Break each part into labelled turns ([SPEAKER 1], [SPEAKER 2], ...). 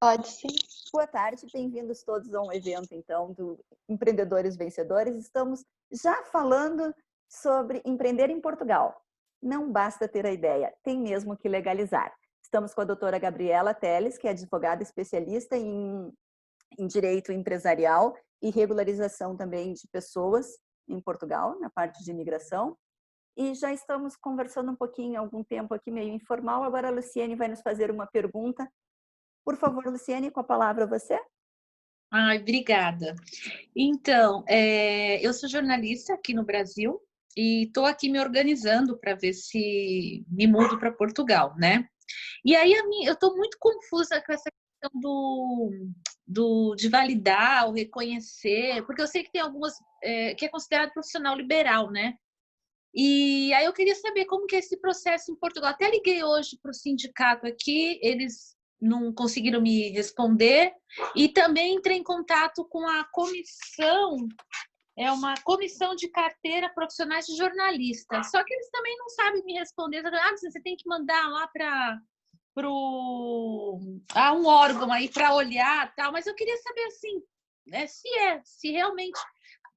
[SPEAKER 1] Pode sim.
[SPEAKER 2] Boa tarde, bem-vindos todos a um evento, então, do Empreendedores Vencedores. Estamos já falando sobre empreender em Portugal. Não basta ter a ideia, tem mesmo que legalizar. Estamos com a doutora Gabriela Teles, que é advogada especialista em direito empresarial e regularização também de pessoas em Portugal, na parte de imigração. E já estamos conversando um pouquinho, há algum tempo aqui, meio informal. Agora a Luciene vai nos fazer uma pergunta. Por favor, Luciene, com a palavra você.
[SPEAKER 3] Ai, obrigada. Então, eu sou jornalista aqui no Brasil e estou aqui me organizando para ver se me mudo para Portugal, né? E aí eu estou muito confusa com essa questão de validar ou reconhecer, porque eu sei que tem algumas que é considerado profissional liberal, né? E aí eu queria saber como que é esse processo em Portugal. Até liguei hoje para o sindicato aqui, eles não conseguiram me responder. E também entrei em contato com a comissão, é uma comissão de carteira profissionais de jornalistas. Só que eles também não sabem me responder. Você tem que mandar lá para um órgão aí para olhar, tal. Mas eu queria saber assim, se realmente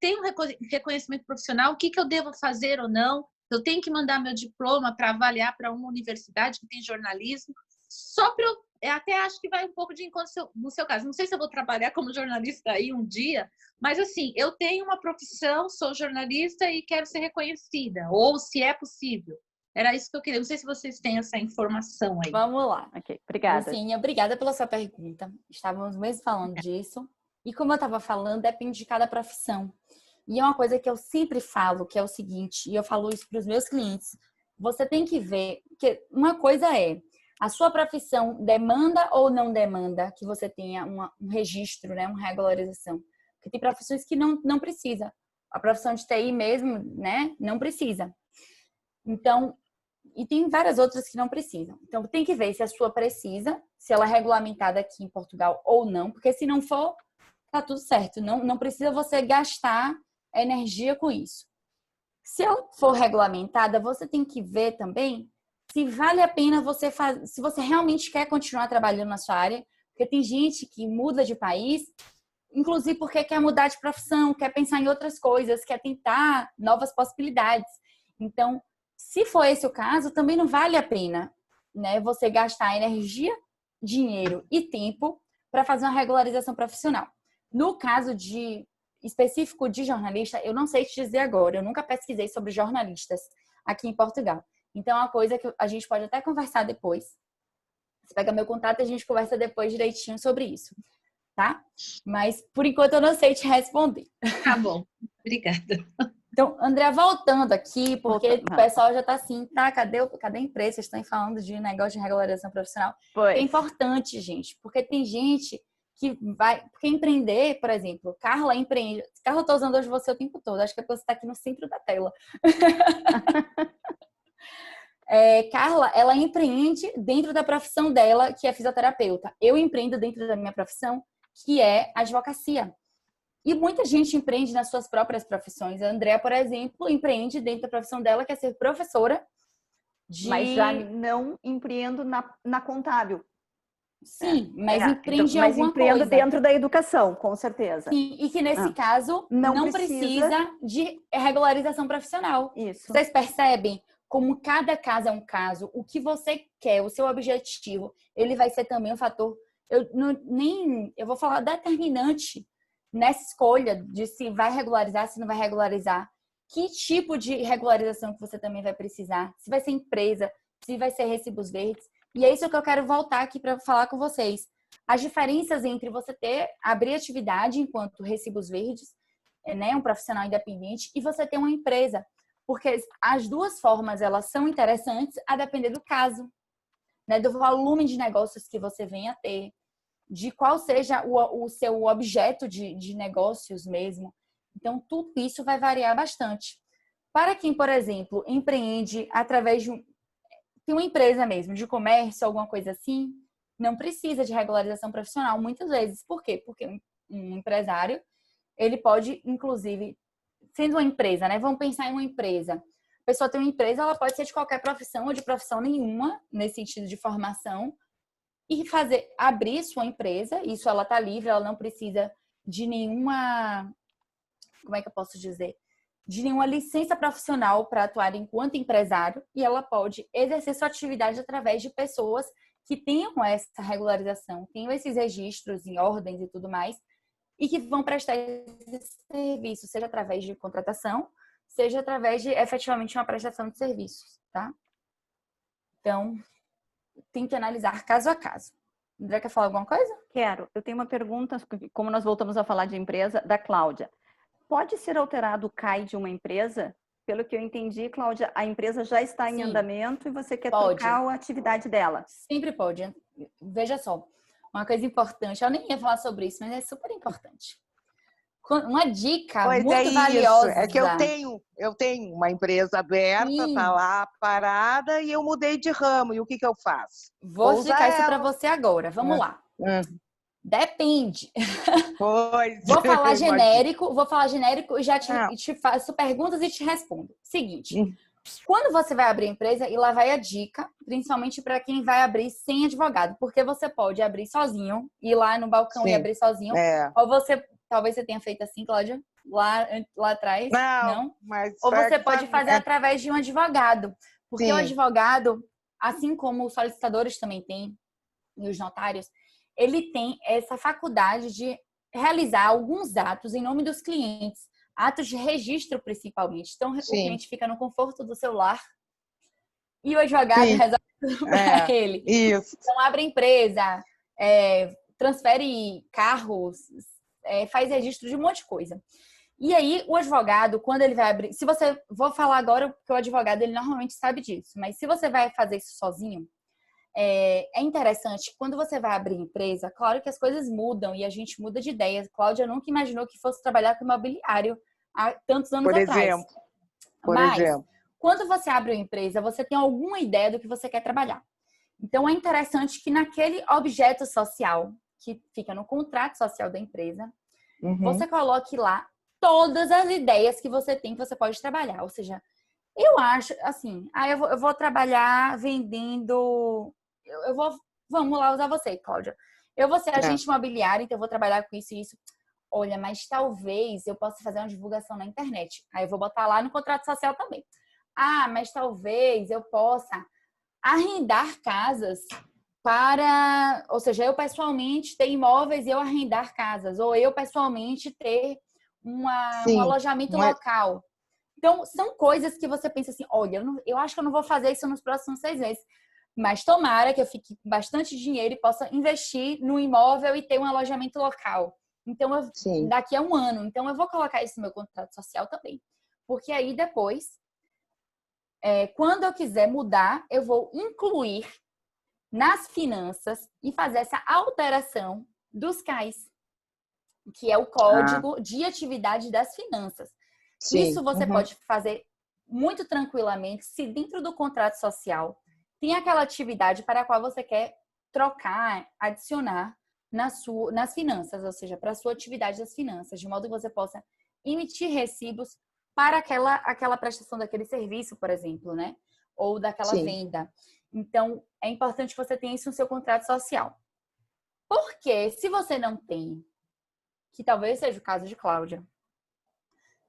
[SPEAKER 3] tem um reconhecimento profissional, o que eu devo fazer ou não. Eu tenho que mandar meu diploma para avaliar para uma universidade que tem jornalismo, só para eu até acho que vai um pouco de encontro no seu caso. Não sei se eu vou trabalhar como jornalista aí um dia, mas assim, eu tenho uma profissão, sou jornalista e quero ser reconhecida, ou se é possível. Era isso que eu queria. Não sei se vocês têm essa informação aí.
[SPEAKER 2] Vamos lá. Ok, obrigada.
[SPEAKER 1] Lucinha, obrigada pela sua pergunta. Estávamos mesmo falando disso. E como eu estava falando, depende de cada profissão. E é uma coisa que eu sempre falo, que é o seguinte, e eu falo isso para os meus clientes. Você tem que ver, que uma coisa é, a sua profissão demanda ou não demanda que você tenha um registro, né, uma regularização. Porque tem profissões que não precisa. A profissão de TI mesmo, né, não precisa. Então, e tem várias outras que não precisam. Então, tem que ver se a sua precisa, se ela é regulamentada aqui em Portugal ou não, porque se não for, tá tudo certo. Não precisa você gastar energia com isso. Se ela for regulamentada, você tem que ver também se vale a pena você fazer, se você realmente quer continuar trabalhando na sua área, porque tem gente que muda de país, inclusive porque quer mudar de profissão, quer pensar em outras coisas, quer tentar novas possibilidades. Então, se for esse o caso, também não vale a pena, né, você gastar energia, dinheiro e tempo para fazer uma regularização profissional. No caso específico de jornalista, eu não sei te dizer agora, eu nunca pesquisei sobre jornalistas aqui em Portugal. Então, é uma coisa que a gente pode até conversar depois. Você pega meu contato e a gente conversa depois direitinho sobre isso, tá? Mas, por enquanto, eu não sei te responder.
[SPEAKER 3] Tá bom, obrigada.
[SPEAKER 1] Então, André, voltando aqui, porque o pessoal já está assim, tá, cadê a empresa? Vocês estão falando de negócio de regularização profissional. É importante, gente, porque tem gente que vai... Porque empreender, por exemplo, Carla empreende... Carla, eu estou usando hoje você o tempo todo, acho que é porque você está aqui no centro da tela. Carla, ela empreende dentro da profissão dela, que é fisioterapeuta. Eu empreendo dentro da minha profissão, que é advocacia. E muita gente empreende nas suas próprias profissões. A Andrea, por exemplo, empreende dentro da profissão dela, que é ser professora de...
[SPEAKER 2] Mas já não empreendo na contábil.
[SPEAKER 1] Sim, mas empreende em
[SPEAKER 2] mas
[SPEAKER 1] alguma
[SPEAKER 2] empreendo
[SPEAKER 1] coisa.
[SPEAKER 2] dentro da educação, com certeza.
[SPEAKER 1] Sim, e que nesse caso não precisa de regularização profissional.
[SPEAKER 2] Isso.
[SPEAKER 1] Vocês percebem como cada caso é um caso, o que você quer, o seu objetivo, ele vai ser também um fator, eu vou falar determinante nessa escolha de se vai regularizar, se não vai regularizar. Que tipo de regularização que você também vai precisar? Se vai ser empresa, se vai ser recibos verdes. E é isso que eu quero voltar aqui para falar com vocês. As diferenças entre você abrir atividade enquanto recibos verdes, né, um profissional independente, e você ter uma empresa. Porque as duas formas, elas são interessantes a depender do caso, né, do volume de negócios que você venha a ter, de qual seja o seu objeto de negócios mesmo. Então, tudo isso vai variar bastante. Para quem, por exemplo, empreende através de tem uma empresa mesmo, de comércio, alguma coisa assim, não precisa de regularização profissional, muitas vezes. Por quê? Porque um empresário, ele pode, inclusive, sendo uma empresa, né? Vamos pensar em uma empresa. A pessoa tem uma empresa, ela pode ser de qualquer profissão ou de profissão nenhuma, nesse sentido de formação, e abrir sua empresa. Isso ela está livre, ela não precisa de nenhuma, como é que eu posso dizer? De nenhuma licença profissional para atuar enquanto empresário, e ela pode exercer sua atividade através de pessoas que tenham essa regularização, tenham esses registros em ordens e tudo mais, e que vão prestar esse serviço, seja através de contratação, seja através de efetivamente uma prestação de serviços, tá? Então, tem que analisar caso a caso. André, quer falar alguma coisa?
[SPEAKER 2] Quero. Eu tenho uma pergunta, como nós voltamos a falar de empresa, da Cláudia. Pode ser alterado o CAI de uma empresa? Pelo que eu entendi, Cláudia, a empresa já está em andamento e você quer trocar a atividade dela.
[SPEAKER 1] Sempre pode. Veja só, uma coisa importante, eu nem ia falar sobre isso, mas é super importante. Uma dica muito valiosa.
[SPEAKER 4] É que eu tenho uma empresa aberta, tá lá parada e eu mudei de ramo. E o que eu faço?
[SPEAKER 1] Vou explicar isso para você agora. Vamos lá. Depende. Vou falar genérico e já te faço perguntas e te respondo. Seguinte, quando você vai abrir a empresa, e lá vai a dica, principalmente para quem vai abrir sem advogado, porque você pode abrir sozinho, ir lá no balcão e abrir sozinho, ou talvez você tenha feito assim, Cláudia, lá atrás, não?
[SPEAKER 4] Mas
[SPEAKER 1] ou você pode fazer através de um advogado, porque o advogado, assim como os solicitadores também têm, e os notários, ele tem essa faculdade de realizar alguns atos em nome dos clientes, atos de registro principalmente. Então, o cliente fica no conforto do seu lar e o advogado resolve tudo para ele.
[SPEAKER 4] Isso.
[SPEAKER 1] Então, abre empresa, transfere carros, faz registro de um monte de coisa. E aí, o advogado, quando ele vai abrir... Vou falar agora porque o advogado, ele normalmente sabe disso, mas se você vai fazer isso sozinho, é interessante, quando você vai abrir empresa, claro que as coisas mudam e a gente muda de ideia. Cláudia nunca imaginou que fosse trabalhar com imobiliário há tantos anos atrás.
[SPEAKER 4] Por exemplo.
[SPEAKER 1] Quando você abre uma empresa, você tem alguma ideia do que você quer trabalhar. Então, é interessante que naquele objeto social, que fica no contrato social da empresa, você coloque lá todas as ideias que você tem que você pode trabalhar. Ou seja, eu acho, assim, eu vou trabalhar vendendo... Vamos lá usar você, Cláudia. Eu vou ser agente imobiliário, então eu vou trabalhar com isso e isso. Olha, mas talvez eu possa fazer uma divulgação na internet. Aí eu vou botar lá no contrato social também. Mas talvez eu possa arrendar casas para... Ou seja, eu pessoalmente ter imóveis e eu arrendar casas. Ou eu pessoalmente ter um alojamento local. Então, são coisas que você pensa assim, olha, eu acho que eu não vou fazer isso nos próximos 6 meses. Mas tomara que eu fique com bastante dinheiro e possa investir no imóvel e ter um alojamento local. Então, daqui a 1 ano. Então, eu vou colocar isso no meu contrato social também. Porque aí, depois, quando eu quiser mudar, eu vou incluir nas finanças e fazer essa alteração dos CAIs, que é o Código de Atividade das Finanças. Isso você pode fazer muito tranquilamente se dentro do contrato social tem aquela atividade para a qual você quer trocar, adicionar nas finanças, ou seja, para a sua atividade das finanças, de modo que você possa emitir recibos para aquela prestação daquele serviço, por exemplo, né? Ou daquela venda. Então, é importante que você tenha isso no seu contrato social. Porque se você não tem, que talvez seja o caso de Cláudia,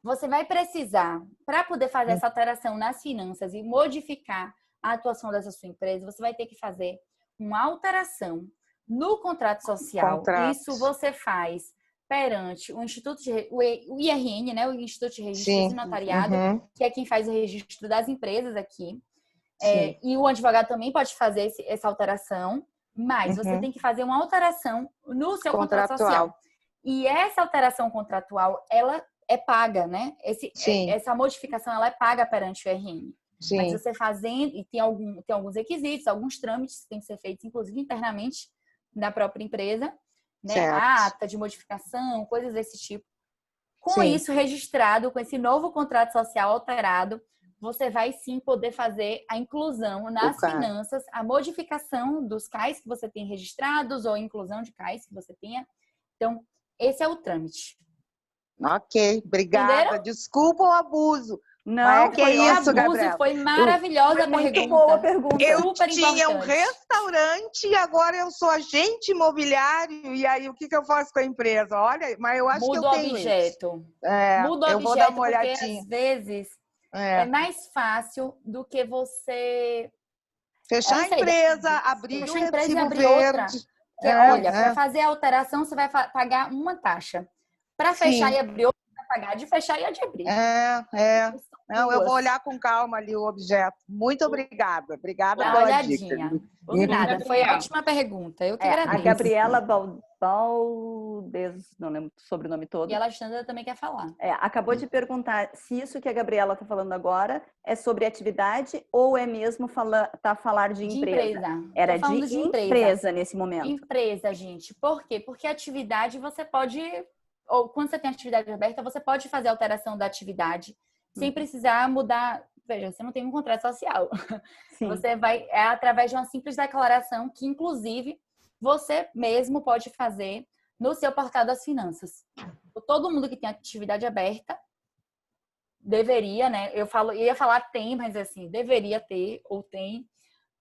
[SPEAKER 1] você vai precisar, para poder fazer essa alteração nas finanças e modificar a atuação dessa sua empresa, você vai ter que fazer uma alteração no contrato social. Isso você faz perante o Instituto o IRN, né? O Instituto de Registros e Notariado, que é quem faz o registro das empresas aqui. E o advogado também pode fazer essa alteração, mas você tem que fazer uma alteração no seu contrato social. E essa alteração contratual, ela é paga, né? Essa modificação, ela é paga perante o IRN. Mas você fazendo, e tem alguns requisitos, alguns trâmites que têm que ser feitos, inclusive internamente, da própria empresa, né? Ata de modificação, coisas desse tipo. Com isso registrado, com esse novo contrato social alterado, você vai sim poder fazer a inclusão nas finanças, a modificação dos CAIs que você tem registrados ou a inclusão de CAIs que você tenha. Então, esse é o trâmite.
[SPEAKER 4] Ok, obrigada. Entenderam? Desculpa o abuso,
[SPEAKER 2] Não,
[SPEAKER 4] que é isso, Gabriela?
[SPEAKER 1] Foi maravilhosa a
[SPEAKER 2] muito
[SPEAKER 1] pergunta.
[SPEAKER 2] boa a pergunta.
[SPEAKER 4] Eu
[SPEAKER 1] Super
[SPEAKER 4] tinha um
[SPEAKER 1] importante.
[SPEAKER 4] restaurante e agora eu sou agente imobiliário. E aí, o que eu faço com a empresa? Olha, mas eu acho que
[SPEAKER 1] Muda
[SPEAKER 4] eu
[SPEAKER 1] o
[SPEAKER 4] tenho isso.
[SPEAKER 1] objeto. Muda o
[SPEAKER 4] Eu vou dar
[SPEAKER 1] objeto
[SPEAKER 4] uma
[SPEAKER 1] porque,
[SPEAKER 4] olhadinha.
[SPEAKER 1] às vezes, é mais fácil do que você...
[SPEAKER 4] Fechar a empresa, abrir o
[SPEAKER 1] Fechar a empresa e
[SPEAKER 4] recibo
[SPEAKER 1] abrir outra.
[SPEAKER 4] verde.
[SPEAKER 1] Que, olha, para fazer a alteração, você vai pagar uma taxa. Para fechar e abrir outra, você vai pagar de fechar e a de abrir.
[SPEAKER 4] Não, eu vou olhar com calma ali o objeto. Muito obrigada. Obrigada
[SPEAKER 1] Dá uma
[SPEAKER 4] pela
[SPEAKER 1] olhadinha.
[SPEAKER 4] dica.
[SPEAKER 1] Por nada, foi ótima pergunta. Eu que agradeço.
[SPEAKER 2] A Gabriela Baldes, não lembro o sobrenome todo.
[SPEAKER 1] E a Alexandra também quer falar.
[SPEAKER 2] Acabou de perguntar se isso que a Gabriela está falando agora é sobre atividade ou é mesmo falar de empresa. Era de empresa nesse momento.
[SPEAKER 1] Empresa, gente. Por quê? Porque atividade você pode... Ou quando você tem atividade aberta, você pode fazer alteração da atividade sem precisar mudar. Veja, você não tem um contrato social. Sim. Você vai através de uma simples declaração que, inclusive, você mesmo pode fazer no seu portal das finanças. Todo mundo que tem atividade aberta deveria, né? Eu ia falar tem, mas assim, deveria ter ou tem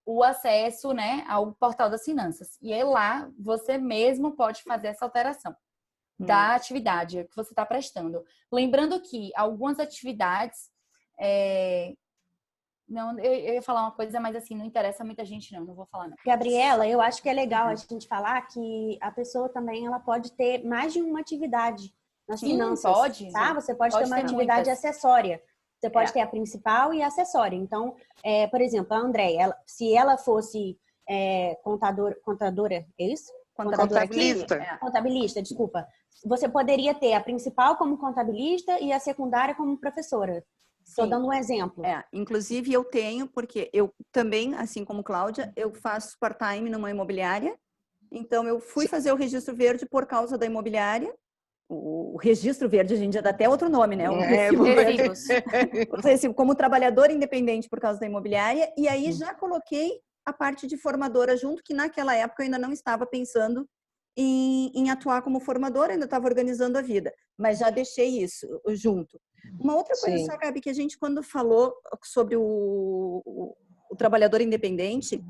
[SPEAKER 1] o acesso, né, ao portal das finanças. E aí lá você mesmo pode fazer essa alteração da atividade que você está prestando. Lembrando que algumas atividades... Não, eu ia falar uma coisa, mas assim, não interessa muita gente, não vou falar não.
[SPEAKER 5] Gabriela, eu acho que é legal a gente falar que a pessoa também ela pode ter mais de uma atividade nas finanças.
[SPEAKER 1] Pode.
[SPEAKER 5] Tá? Você pode ter uma atividade acessória. Você pode ter a principal e a acessória. Então, por exemplo, a Andréia, se ela fosse contadora, é isso? Contabilista, desculpa. Você poderia ter a principal como contabilista e a secundária como professora. Estou dando um exemplo.
[SPEAKER 2] Inclusive eu tenho, porque eu também, assim como Cláudia, eu faço part-time numa imobiliária. Então eu fui fazer o registro verde por causa da imobiliária. O registro verde, a gente já dá até outro nome, né? O recibo como trabalhador independente por causa da imobiliária. E aí já coloquei a parte de formadora junto, que naquela época eu ainda não estava pensando em atuar como formadora, ainda estava organizando a vida. Mas já deixei isso junto. Uma outra coisa, só, Gabi, que a gente, quando falou sobre o trabalhador independente,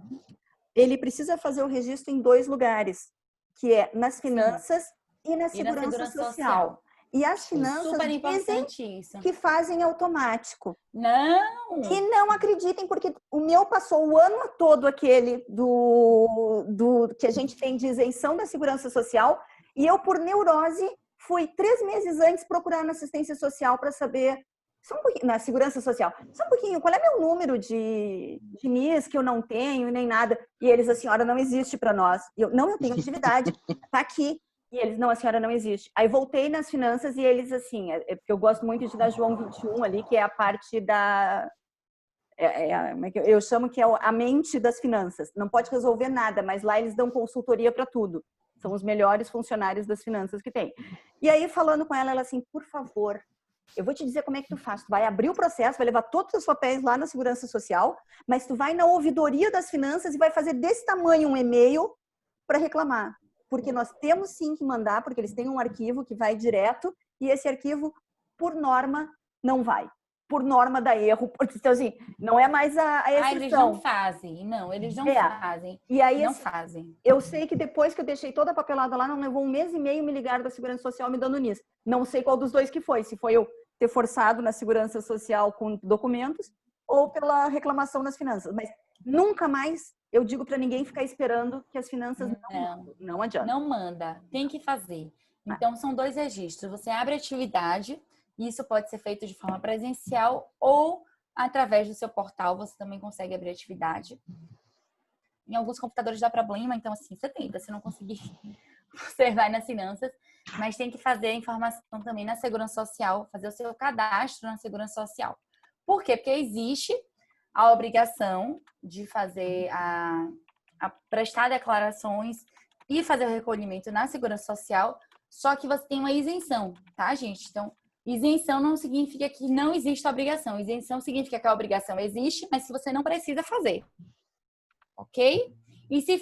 [SPEAKER 2] ele precisa fazer o registro em 2 lugares, que é nas finanças e na segurança social. E as finanças
[SPEAKER 1] super importante isso.
[SPEAKER 2] Que fazem automático.
[SPEAKER 1] Não!
[SPEAKER 2] E não acreditem, porque o meu passou o ano todo aquele do que a gente tem de isenção da segurança social, e eu, por neurose, fui 3 meses antes procurar na assistência social para saber, na segurança social, só um pouquinho, qual é meu número de NIS que eu não tenho, nem nada. E eles, a senhora não existe para nós. Eu tenho atividade, tá aqui. E eles, não, a senhora não existe. Aí voltei nas finanças e eles, assim, porque eu gosto muito de dar João 21 ali, que é a parte da... eu chamo que é a mente das finanças. Não pode resolver nada, mas lá eles dão consultoria para tudo. São os melhores funcionários das finanças que tem. E aí, falando com ela assim, por favor, eu vou te dizer como é que tu faz. Tu vai abrir o processo, vai levar todos os papéis lá na Segurança Social, mas tu vai na ouvidoria das finanças e vai fazer desse tamanho um e-mail para reclamar. Porque nós temos sim que mandar, porque eles têm um arquivo que vai direto, e esse arquivo, por norma, não vai. Por norma dá erro, porque então, assim, não é mais a exceção.
[SPEAKER 1] Eles não fazem, eles não fazem.
[SPEAKER 2] E aí,
[SPEAKER 1] não fazem.
[SPEAKER 2] Eu sei que depois que eu deixei toda a papelada lá, não levou 1 mês e meio, me ligaram da Segurança Social me dando nisso. Não sei qual dos dois que foi, se foi eu ter forçado na Segurança Social com documentos ou pela reclamação nas finanças. Mas nunca mais eu digo para ninguém ficar esperando que as finanças não adianta.
[SPEAKER 1] Não manda, tem que fazer. Então, são 2 registros. Você abre atividade, e isso pode ser feito de forma presencial ou através do seu portal, você também consegue abrir atividade. Em alguns computadores dá problema, então assim, você tenta, se não conseguir, você vai nas finanças, mas tem que fazer a informação também na Segurança Social, fazer o seu cadastro na Segurança Social. Por quê? Porque existe a obrigação de fazer a prestar declarações e fazer o recolhimento na Segurança Social, só que você tem uma isenção, tá, gente? Então, isenção não significa que não existe obrigação. Isenção significa que a obrigação existe, mas que você não precisa fazer. Ok? E se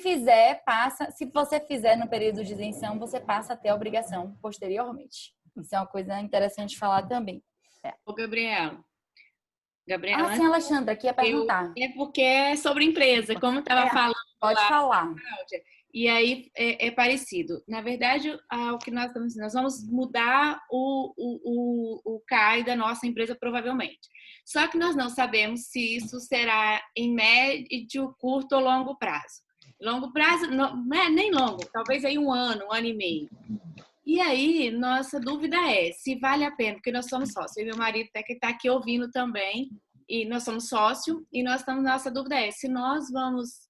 [SPEAKER 1] você fizer no período de isenção, você passa a ter a obrigação posteriormente. Isso é uma coisa interessante de falar também.
[SPEAKER 6] Ô, Gabriela, Gabriela?
[SPEAKER 1] Sim, Alexandra, aqui ia perguntar.
[SPEAKER 6] É porque é sobre empresa, como estava falando.
[SPEAKER 1] Pode falar.
[SPEAKER 6] Cláudia. E aí é parecido. Na verdade, o que nós vamos mudar o CAI da nossa empresa provavelmente. Só que nós não sabemos se isso será em médio, curto ou longo prazo. Longo prazo, não é nem longo, talvez aí um ano e meio. E aí, nossa dúvida é se vale a pena, porque nós somos sócios. Eu e meu marido até que está aqui ouvindo também, e nós somos sócio, e nossa dúvida é se nós vamos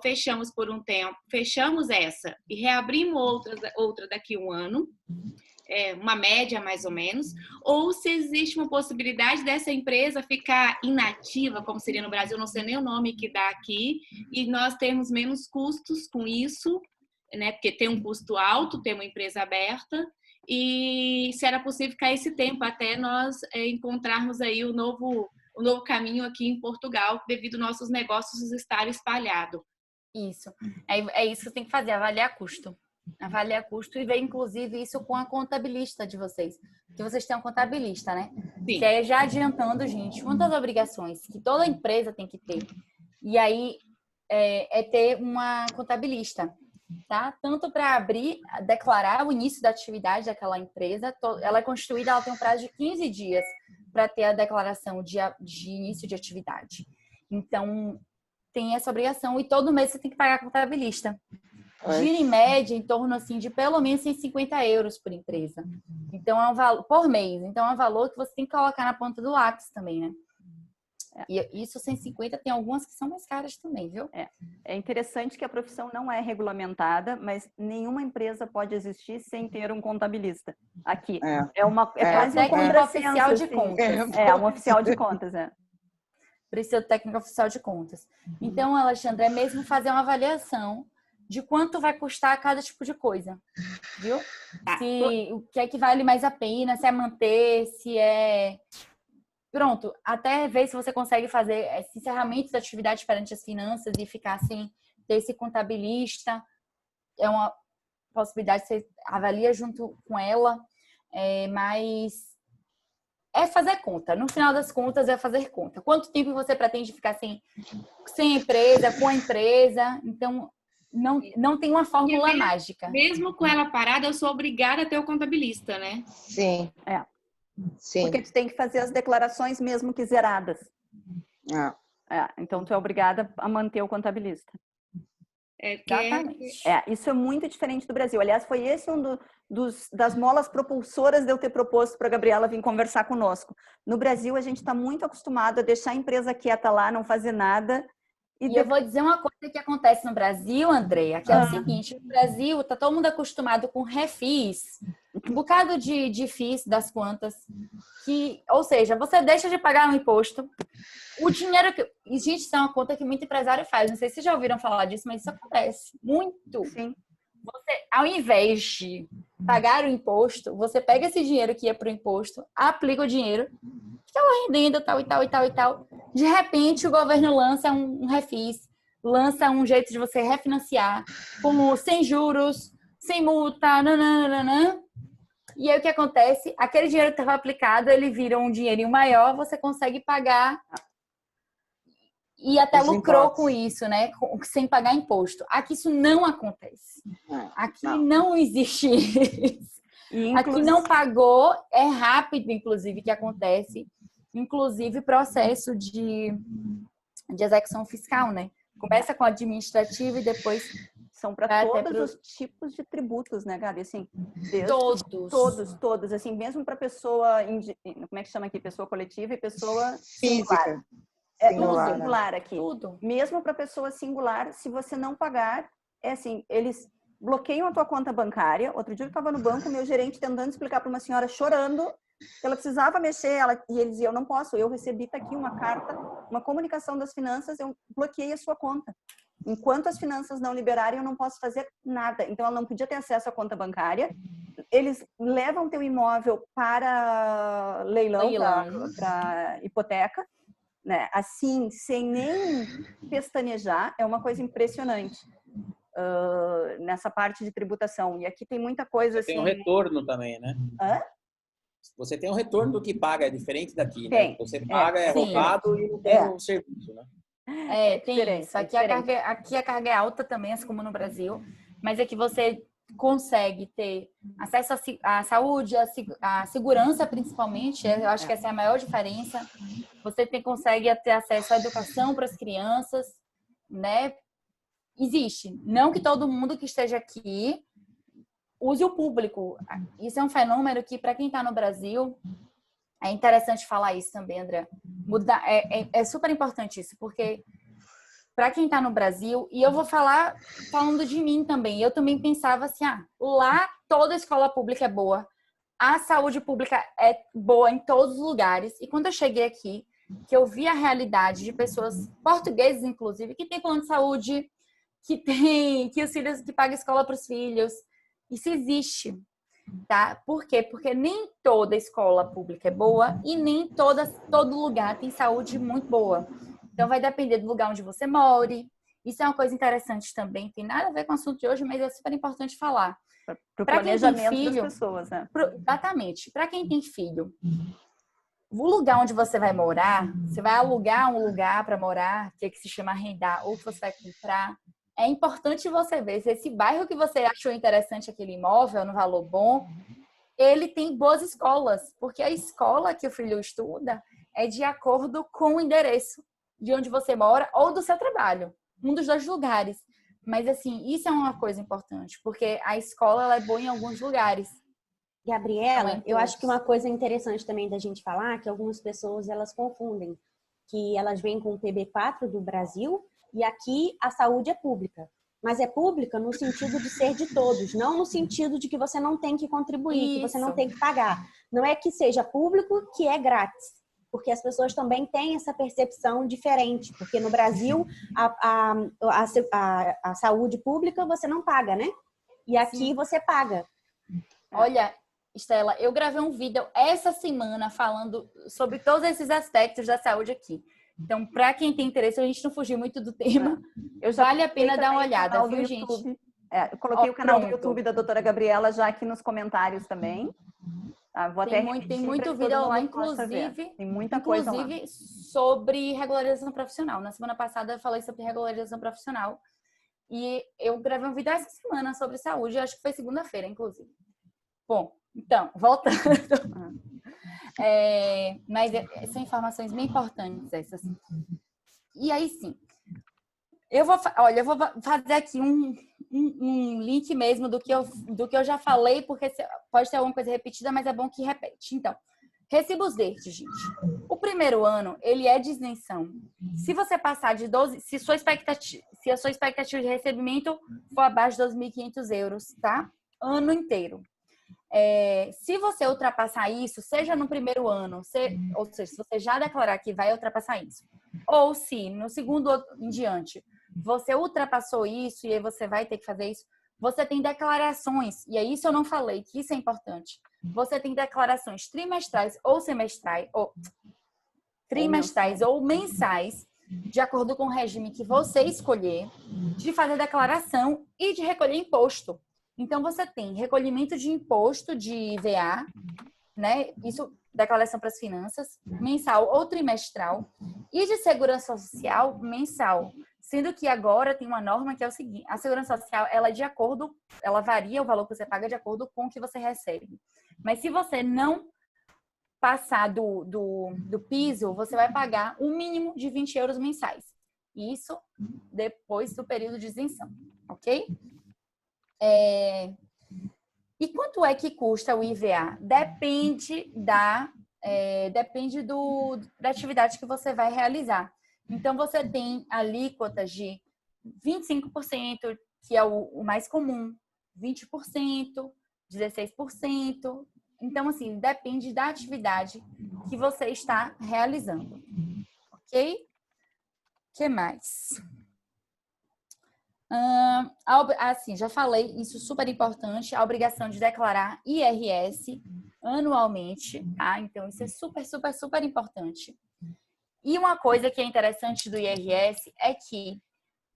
[SPEAKER 6] fechamos por um tempo, fechamos essa e reabrimos outra daqui a um ano, uma média mais ou menos, ou se existe uma possibilidade dessa empresa ficar inativa, como seria no Brasil, não sei nem o nome que dá aqui, e nós termos menos custos com isso, né? Porque tem um custo alto, ter uma empresa aberta, e se era possível ficar esse tempo até nós encontrarmos aí o novo caminho aqui em Portugal, devido aos nossos negócios estarem espalhados.
[SPEAKER 1] Isso. É isso que você tem que fazer, avaliar custo. Avaliar custo e ver, inclusive, isso com a contabilista de vocês. Que vocês têm um contabilista, né?
[SPEAKER 6] Sim.
[SPEAKER 1] Que é já adiantando, gente, muitas obrigações que toda empresa tem que ter. E aí, ter uma contabilista, tá? Tanto para declarar o início da atividade daquela empresa, ela é constituída, ela tem um prazo de 15 dias para ter a declaração de início de atividade. Então, tem essa obrigação e todo mês você tem que pagar a contabilista. Gira em média em torno assim de pelo menos 150 euros por empresa. Então é um valor por mês. Então é um valor que você tem que colocar na ponta do lápis também, né? E isso 150 tem algumas que são mais caras também, viu?
[SPEAKER 2] É interessante que a profissão não é regulamentada, mas nenhuma empresa pode existir sem ter um contabilista. Aqui é quase um contrassenso,
[SPEAKER 1] oficial de contas.
[SPEAKER 2] Um oficial de contas,
[SPEAKER 1] Precisa do técnico oficial de contas. Então, Alexandre, é mesmo fazer uma avaliação de quanto vai custar cada tipo de coisa, viu? O que é que vale mais a pena, se é manter, se é... Pronto, até ver se você consegue fazer esse encerramento da atividade perante as finanças e ficar sem ter esse contabilista. É uma possibilidade que você avalia junto com ela, mas é fazer conta. No final das contas, é fazer conta. Quanto tempo você pretende ficar sem empresa, com a empresa? Então, não tem uma fórmula mágica.
[SPEAKER 6] Mesmo com ela parada, eu sou obrigada a ter o contabilista, né?
[SPEAKER 4] Sim. Sim.
[SPEAKER 2] Porque tu tem que fazer as declarações mesmo que zeradas. Então, tu é obrigada a manter o contabilista. Exatamente. Isso é muito diferente do Brasil. Aliás, foi esse das molas propulsoras de eu ter proposto para a Gabriela vir conversar conosco. No Brasil, a gente está muito acostumado a deixar a empresa quieta lá, não fazer nada.
[SPEAKER 1] E eu vou dizer uma coisa que acontece no Brasil, Andreia, que é o seguinte: no Brasil tá todo mundo acostumado com refis, um bocado de FIIs das contas, ou seja, você deixa de pagar um imposto, o dinheiro que... E, gente, isso é uma conta que muito empresário faz, não sei se vocês já ouviram falar disso, mas isso acontece muito.
[SPEAKER 2] Sim.
[SPEAKER 1] Você, ao invés de pagar o imposto, você pega esse dinheiro que ia para o imposto, aplica o dinheiro, fica lá rendendo, tal e tal e tal e tal. De repente, o governo lança um refis, lança um jeito de você refinanciar, sem juros, sem multa, nananana. E aí o que acontece? Aquele dinheiro que estava aplicado, ele vira um dinheirinho maior, você consegue pagar e até lucrou com isso, né? Sem pagar imposto. Aqui isso não acontece. Aqui não existe isso. Aqui não pagou, é rápido, inclusive, que acontece. Inclusive, processo de execução fiscal, né? Começa com administrativo e depois...
[SPEAKER 2] São para todos os tipos de tributos, né, Gabi? Assim, todos. Assim, mesmo para pessoa... Como é que chama aqui? Pessoa coletiva e pessoa
[SPEAKER 4] física.
[SPEAKER 2] Tudo singular aqui.
[SPEAKER 1] Tudo.
[SPEAKER 2] Mesmo para pessoa singular, se você não pagar, eles bloqueiam a tua conta bancária. Outro dia eu estava no banco, meu gerente tentando explicar para uma senhora chorando que ela precisava mexer, e ele dizia, eu não posso, eu recebi aqui uma carta, uma comunicação das finanças, eu bloqueei a sua conta. Enquanto as finanças não liberarem, eu não posso fazer nada. Então, ela não podia ter acesso à conta bancária. Eles levam teu imóvel para leilão. Para hipoteca, né? Assim, sem nem pestanejar, é uma coisa impressionante nessa parte de tributação. E aqui tem muita coisa assim...
[SPEAKER 7] Tem um retorno também, né? você tem um retorno do que paga, é diferente daqui, né?
[SPEAKER 2] Tem.
[SPEAKER 7] Você paga, é
[SPEAKER 1] sim.
[SPEAKER 7] roubado e não tem o serviço, né?
[SPEAKER 1] Tem
[SPEAKER 2] diferente,
[SPEAKER 1] isso. Aqui a carga é alta também, assim como no Brasil, mas é que você consegue ter acesso à saúde, à segurança principalmente, eu acho que essa é a maior diferença. Você consegue ter acesso à educação para as crianças, né? Existe. Não que todo mundo que esteja aqui use o público. Isso é um fenômeno que, para quem está no Brasil, é interessante falar isso também, André. É super importante isso, porque para quem está no Brasil, e eu vou falando de mim também, eu também pensava assim, lá toda escola pública é boa, a saúde pública é boa em todos os lugares, e quando eu cheguei aqui, que eu vi a realidade de pessoas portuguesas, inclusive, que tem plano de saúde, que os filhos, que paga escola para os filhos, isso existe, tá? Por quê? Porque nem toda escola pública é boa e nem todo lugar tem saúde muito boa. Então, vai depender do lugar onde você more. Isso é uma coisa interessante também. Tem nada a ver com o assunto de hoje, mas é super importante falar.
[SPEAKER 2] Para o
[SPEAKER 1] Pra quem tem
[SPEAKER 2] planejamento
[SPEAKER 1] filho,
[SPEAKER 2] das pessoas, né?
[SPEAKER 1] Exatamente. Para quem tem filho, o lugar onde você vai morar, você vai alugar um lugar para morar, que se chama arrendar, ou que você vai comprar. É importante você ver se esse bairro que você achou interessante, aquele imóvel, no valor bom, ele tem boas escolas. Porque a escola que o filho estuda é de acordo com o endereço de onde você mora ou do seu trabalho. Um dos dois lugares. Mas, assim, isso é uma coisa importante, porque a escola ela é boa em alguns lugares.
[SPEAKER 5] Gabriela, eu acho que uma coisa interessante também da gente falar, que algumas pessoas elas confundem, que elas vêm com o PB4 do Brasil e aqui a saúde é pública. Mas é pública no sentido de ser de todos, não no sentido de que você não tem que contribuir, que você não tem que pagar. Não é que seja público que é grátis, porque as pessoas também têm essa percepção diferente, porque no Brasil a saúde pública você não paga, né? E aqui você paga.
[SPEAKER 1] Olha, Estela, eu gravei um vídeo essa semana falando sobre todos esses aspectos da saúde aqui. Então, para quem tem interesse, a gente não fugir muito do tema, vale a pena dar uma olhada, viu, gente?
[SPEAKER 2] Eu coloquei o canal do YouTube da doutora Gabriela já aqui nos comentários também. Vou
[SPEAKER 1] tem muito vídeo lá, inclusive,
[SPEAKER 2] tem muita coisa lá.
[SPEAKER 1] Sobre regularização profissional. Na semana passada eu falei sobre regularização profissional e eu gravei um vídeo essa semana sobre saúde, acho que foi segunda-feira, inclusive. Bom, então, voltando. Mas são informações bem importantes essas. E aí, sim. Eu vou fazer aqui um link mesmo do que eu já falei, porque pode ter alguma coisa repetida, mas é bom que repete. Então, recibos verdes, gente. O primeiro ano, ele é de isenção. Se você passar de 12, se a sua expectativa de recebimento for abaixo de 2.500 euros, tá? Ano inteiro. Se você ultrapassar isso, seja no primeiro ano, ou seja, se você já declarar que vai ultrapassar isso, ou se no segundo em diante você ultrapassou isso e aí você vai ter que fazer isso, você tem declarações, e é isso eu não falei, que isso é importante. Você tem declarações trimestrais ou semestrais, ou trimestrais ou mensais, de acordo com o regime que você escolher, de fazer declaração e de recolher imposto. Então, você tem recolhimento de imposto de IVA, né? Isso, declaração para as finanças, mensal ou trimestral, e de segurança social, mensal. Sendo que agora tem uma norma que é o seguinte, a segurança social, ela varia o valor que você paga de acordo com o que você recebe. Mas se você não passar do piso, você vai pagar um mínimo de 20 euros mensais. Isso depois do período de isenção, ok? E quanto é que custa o IVA? Depende da atividade que você vai realizar. Então, você tem alíquotas de 25%, que é o mais comum, 20%, 16%. Então, assim, depende da atividade que você está realizando. Ok? O que mais? Assim, já falei, isso é super importante, a obrigação de declarar IRS anualmente, tá? Então, isso é super, super, super importante. E uma coisa que é interessante do IRS é que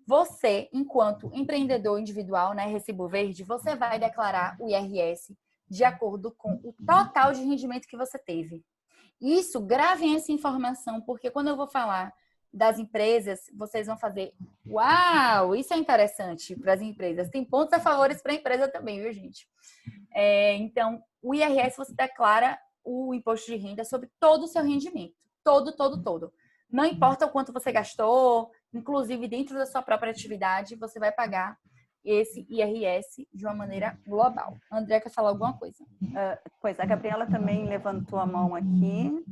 [SPEAKER 1] você, enquanto empreendedor individual, né, recibo verde, você vai declarar o IRS de acordo com o total de rendimento que você teve. Isso, gravem essa informação, porque quando eu vou falar das empresas, vocês vão fazer, uau, isso é interessante para as empresas. Tem pontos a favores para a empresa também, viu, gente? Então, o IRS, você declara o imposto de renda sobre todo o seu rendimento. Todo. Não importa o quanto você gastou, inclusive dentro da sua própria atividade, você vai pagar esse IRS de uma maneira global. A André quer falar alguma coisa?
[SPEAKER 2] Pois, a Gabriela também levantou a mão aqui.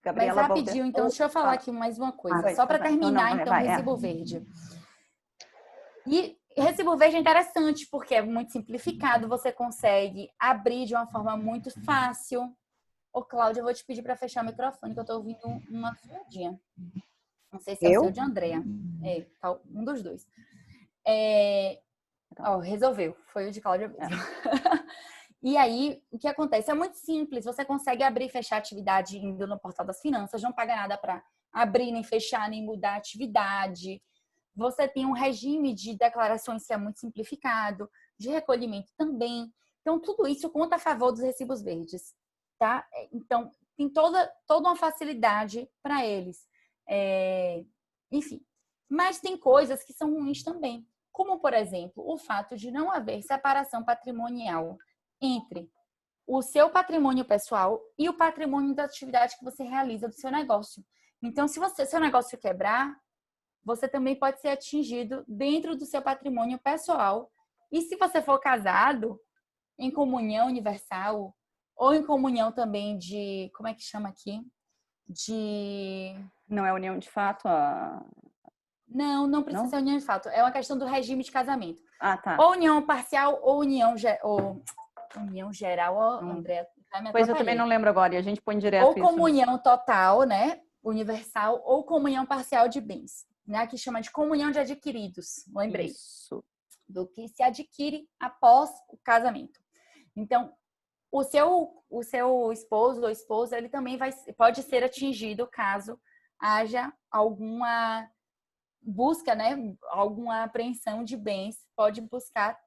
[SPEAKER 1] Gabriela, mas rapidinho, então deixa eu falar aqui mais uma coisa. Só para terminar, então, Recibo Verde. E Recibo Verde é interessante, porque é muito simplificado, você consegue abrir de uma forma muito fácil. Ô, Cláudia, eu vou te pedir para fechar o microfone, que eu estou ouvindo uma fiadinha. Não sei se é o seu de Andréa. Um dos dois. Resolveu. Foi o de Cláudia mesmo. E aí, o que acontece? É muito simples. Você consegue abrir e fechar a atividade indo no portal das finanças. Não paga nada para abrir, nem fechar, nem mudar a atividade. Você tem um regime de declarações que é muito simplificado, de recolhimento também. Então, tudo isso conta a favor dos recibos verdes, tá? Então, tem toda uma facilidade para eles. Enfim, mas tem coisas que são ruins também, como, por exemplo, o fato de não haver separação patrimonial entre o seu patrimônio pessoal e o patrimônio da atividade que você realiza do seu negócio. Então, se seu negócio quebrar, você também pode ser atingido dentro do seu patrimônio pessoal. E se você for casado, em comunhão universal, ou em comunhão também de, como é que chama aqui?
[SPEAKER 2] Não é união de fato?
[SPEAKER 1] Não precisa ser união de fato. É uma questão do regime de casamento.
[SPEAKER 2] Tá.
[SPEAKER 1] Ou união parcial ou união geral, André.
[SPEAKER 2] Pois eu também não lembro agora, e a gente põe direto
[SPEAKER 1] ou comunhão total, né? Universal, ou comunhão parcial de bens, né? Que chama de comunhão de adquiridos. Lembrei.
[SPEAKER 2] Isso.
[SPEAKER 1] Do que se adquire após o casamento. Então, o seu esposo ou esposa, ele também pode ser atingido caso haja alguma busca, né? Alguma apreensão de bens. Pode buscar,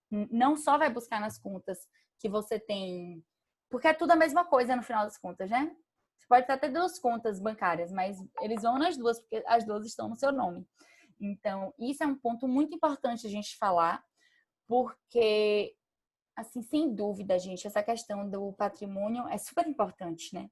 [SPEAKER 1] não só vai buscar nas contas que você tem, porque é tudo a mesma coisa no final das contas, né? Você pode ter 2 contas bancárias, mas eles vão nas 2, porque as 2 estão no seu nome. Então, isso é um ponto muito importante a gente falar, porque, assim, sem dúvida, gente, essa questão do patrimônio é super importante, né?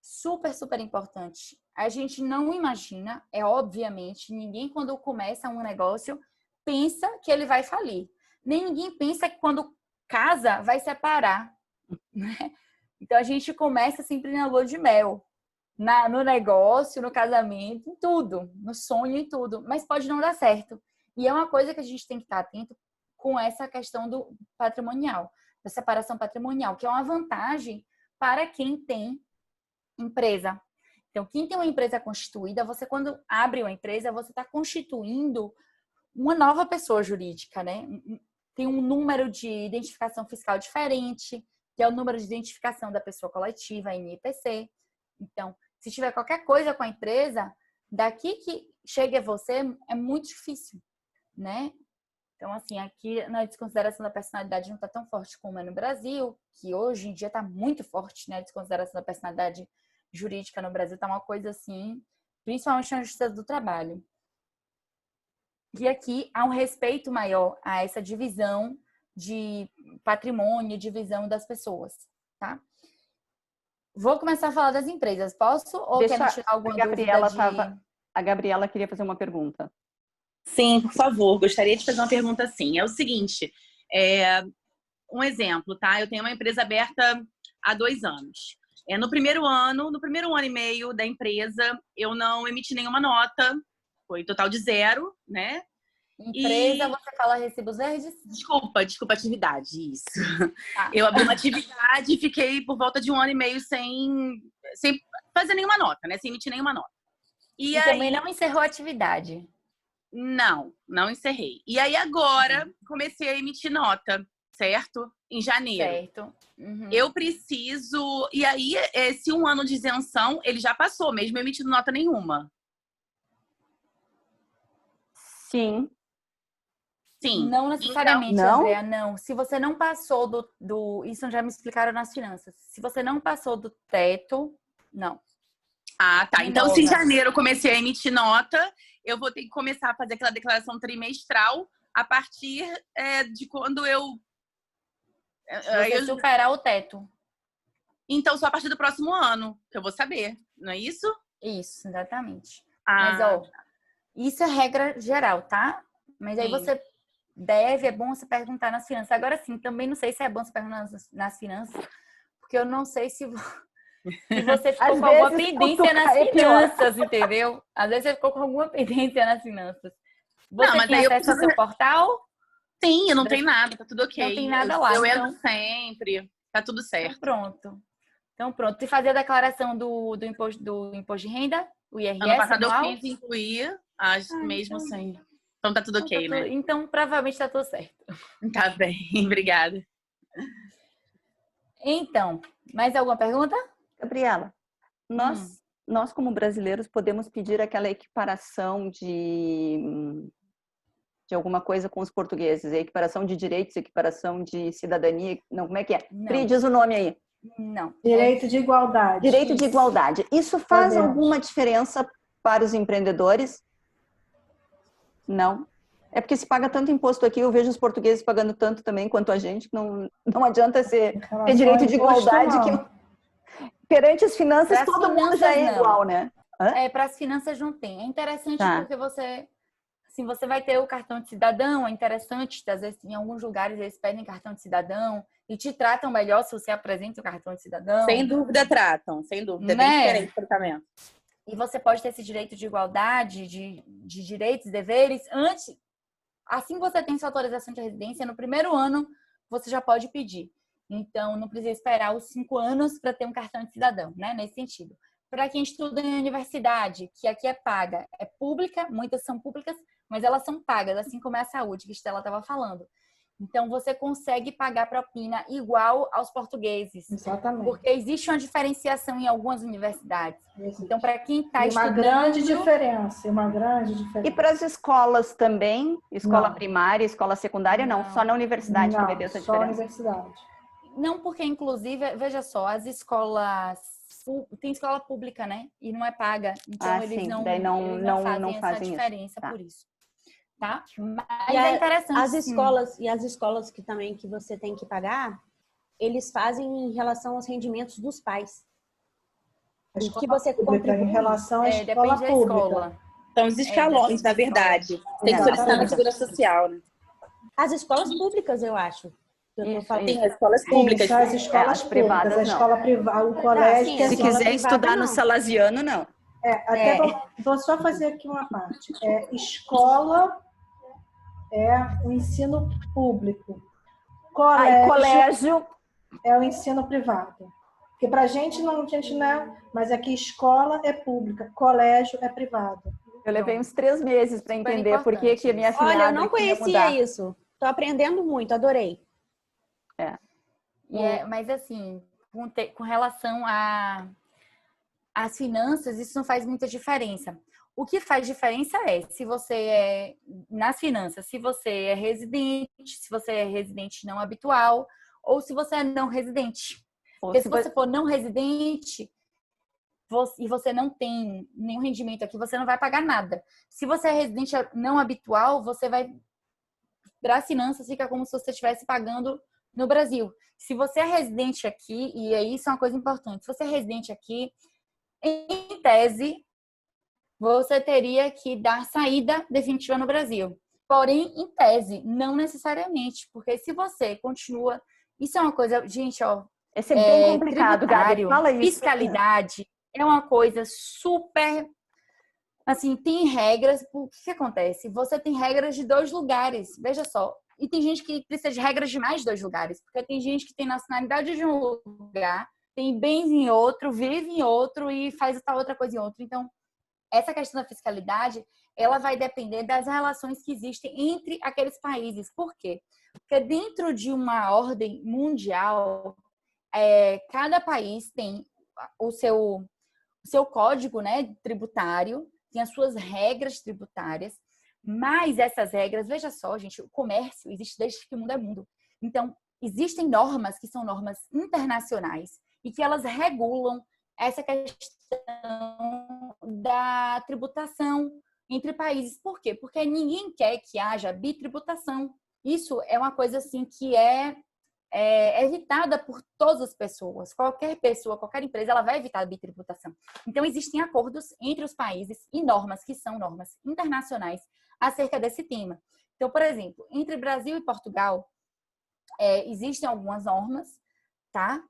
[SPEAKER 1] Super, super importante. A gente não imagina, obviamente, ninguém quando começa um negócio pensa que ele vai falir. Nem ninguém pensa que quando casa vai separar, né? Então a gente começa sempre na lua de mel, no negócio, no casamento, em tudo, no sonho, em tudo, mas pode não dar certo. E é uma coisa que a gente tem que estar atento com essa questão do patrimonial, da separação patrimonial, que é uma vantagem para quem tem empresa. Então, quem tem uma empresa constituída, você quando abre uma empresa, você está constituindo uma nova pessoa jurídica, né? Tem um número de identificação fiscal diferente, que é o número de identificação da pessoa coletiva, NIPC. Então, se tiver qualquer coisa com a empresa, daqui que chegue a você é muito difícil, né? Então, assim, aqui na desconsideração da personalidade não está tão forte como é no Brasil, que hoje em dia está muito forte, né? A desconsideração da personalidade jurídica no Brasil está uma coisa assim, principalmente na Justiça do Trabalho. E aqui há um respeito maior a essa divisão de patrimônio, divisão das pessoas, tá? Vou começar a falar das empresas. Posso? Ou quer me tirar alguma dúvida?
[SPEAKER 2] A Gabriela queria fazer uma pergunta.
[SPEAKER 8] Sim, por favor. Gostaria de fazer uma pergunta assim. É o seguinte, um exemplo, tá? Eu tenho uma empresa aberta há 2 anos. No primeiro ano e meio da empresa, eu não emiti nenhuma nota. Foi total de 0, né?
[SPEAKER 1] Empresa, você fala recibos verdes?
[SPEAKER 8] Desculpa, atividade, isso. Eu abri uma atividade e fiquei por volta de 1 ano e meio sem fazer nenhuma nota, né? Sem emitir nenhuma nota.
[SPEAKER 1] E aí, também não encerrou a atividade?
[SPEAKER 8] Não encerrei. E aí agora comecei a emitir nota, certo? Em janeiro.
[SPEAKER 1] Certo. Uhum.
[SPEAKER 8] Eu preciso... E aí, esse 1 ano de isenção, ele já passou, mesmo emitindo nota nenhuma.
[SPEAKER 2] Sim.
[SPEAKER 8] Sim.
[SPEAKER 1] Não necessariamente,
[SPEAKER 2] Não?
[SPEAKER 1] Andréa, não. Se você não passou Isso já me explicaram nas finanças. Se você não passou do teto, não.
[SPEAKER 8] Ah, tá. Então,
[SPEAKER 1] Renova.
[SPEAKER 8] se em janeiro eu comecei a emitir nota, eu vou ter que começar a fazer aquela declaração trimestral a partir de quando
[SPEAKER 1] Você superar o teto.
[SPEAKER 8] Então, só a partir do próximo ano, que eu vou saber, não é isso?
[SPEAKER 1] Isso, exatamente.
[SPEAKER 8] Ah.
[SPEAKER 1] Mas, ó, isso é regra geral, tá? Mas aí você é bom você perguntar nas finanças. Agora sim, também não sei se é bom você perguntar nas finanças, porque eu não sei se você ficou com alguma pendência nas finanças, entendeu? Às vezes você ficou com alguma pendência nas finanças. Você tem acesso ao seu portal?
[SPEAKER 8] Sim, eu não tenho nada, tá tudo ok.
[SPEAKER 1] Não tem nada lá.
[SPEAKER 8] Eu
[SPEAKER 1] então...
[SPEAKER 8] entro sempre, tá tudo certo.
[SPEAKER 1] Então pronto. E fazer a declaração do imposto de renda, o IRS?
[SPEAKER 8] Ano passado
[SPEAKER 1] anual?
[SPEAKER 8] eu fiz incluir, mesmo
[SPEAKER 1] então...
[SPEAKER 8] assim. Então tá tudo ok, né?
[SPEAKER 1] Então provavelmente tá tudo certo.
[SPEAKER 8] Tá bem, obrigada.
[SPEAKER 1] Então, mais alguma pergunta?
[SPEAKER 2] Gabriela, nós como brasileiros podemos pedir aquela equiparação de alguma coisa com os portugueses, equiparação de direitos, equiparação de cidadania, não, como é que é? Pri, diz o nome aí.
[SPEAKER 1] Não.
[SPEAKER 9] Direito de igualdade.
[SPEAKER 2] Direito de igualdade. Isso faz alguma diferença para os empreendedores? Não. É porque se paga tanto imposto aqui, eu vejo os portugueses pagando tanto também quanto a gente, que não adianta ter direito de igualdade, que perante as finanças todo mundo já é igual, né?
[SPEAKER 1] Para as finanças não tem. É interessante porque você vai ter o cartão de cidadão, é interessante, às vezes em alguns lugares eles pedem cartão de cidadão e te tratam melhor se você apresenta o cartão de cidadão.
[SPEAKER 8] Sem dúvida tratam, sem dúvida. É bem diferente o tratamento.
[SPEAKER 1] E você pode ter esse direito de igualdade, de direitos e deveres antes. Assim que você tem sua autorização de residência, no primeiro ano você já pode pedir. Então, não precisa esperar os 5 anos para ter um cartão de cidadão, né? Nesse sentido. Para quem estuda em universidade, que aqui é paga, é pública, muitas são públicas, mas elas são pagas, assim como é a saúde, que a Estela estava falando. Então, você consegue pagar propina igual aos portugueses.
[SPEAKER 9] Exatamente.
[SPEAKER 1] Porque existe uma diferenciação em algumas universidades.
[SPEAKER 9] Existe.
[SPEAKER 1] Então, para quem está estudando...
[SPEAKER 9] Uma grande diferença.
[SPEAKER 2] E para as escolas também? Escola primária, escola secundária, não. Só na universidade que vai ter essa diferença?
[SPEAKER 9] Só na universidade.
[SPEAKER 1] Não, porque, inclusive, veja só, as escolas... Tem escola pública, né? E não é paga. Então, eles não fazem essa diferença por isso. Tá? Mas é interessante.
[SPEAKER 5] As escolas que você tem que pagar, eles fazem em relação aos rendimentos dos pais.
[SPEAKER 9] O que você contribui em relação à escola
[SPEAKER 1] depende
[SPEAKER 9] pública.
[SPEAKER 1] Da escola.
[SPEAKER 8] São os escalões, na verdade. Tem que solicitar na Segurança Social, né?
[SPEAKER 5] As escolas públicas, eu acho.
[SPEAKER 8] Tem as escolas públicas.
[SPEAKER 9] As escolas privadas, a escola privada, o colégio.
[SPEAKER 2] Se quiser estudar no salesiano, não.
[SPEAKER 9] Vou só fazer aqui uma parte. Escola é o ensino público. Colégio é o ensino privado. Porque pra gente não é, mas aqui escola é pública, colégio é privado.
[SPEAKER 2] Eu levei uns 3 meses para entender por que a minha filha.
[SPEAKER 5] Olha, eu não conhecia isso. Tô aprendendo muito, adorei.
[SPEAKER 1] Mas assim, com relação às finanças, isso não faz muita diferença. O que faz diferença se você é, nas finanças, se você é residente não habitual, ou se você é não residente. Porque se você for não residente e você não tem nenhum rendimento aqui, você não vai pagar nada. Se você é residente não habitual, você vai, para as finanças, fica como se você estivesse pagando no Brasil. Se você é residente aqui, e aí isso é uma coisa importante, se você é residente aqui, em tese, você teria que dar saída definitiva no Brasil. Porém, em tese, não necessariamente, porque se você continua... Isso é uma coisa, gente,
[SPEAKER 2] esse é bem complicado, Gabi. Fala isso.
[SPEAKER 1] Fiscalidade é uma coisa super... Assim, tem regras... O que acontece? Você tem regras de 2 lugares, veja só. E tem gente que precisa de regras de mais 2 lugares, porque tem gente que tem nacionalidade de um lugar, tem bens em outro, vive em outro e faz essa outra coisa em outro. Então, essa questão da fiscalidade, ela vai depender das relações que existem entre aqueles países. Por quê? Porque dentro de uma ordem mundial, cada país tem o seu código, né, tributário, tem as suas regras tributárias, Mas essas regras, veja só, gente, o comércio existe desde que o mundo é mundo. Então, existem normas que são normas internacionais e que elas regulam essa questão da tributação entre países. Por quê? Porque ninguém quer que haja bitributação. Isso é uma coisa assim que é evitada por todas as pessoas. Qualquer pessoa, qualquer empresa, ela vai evitar a bitributação. Então, existem acordos entre os países e normas que são normas internacionais acerca desse tema. Então, por exemplo, entre Brasil e Portugal, existem algumas normas, tá?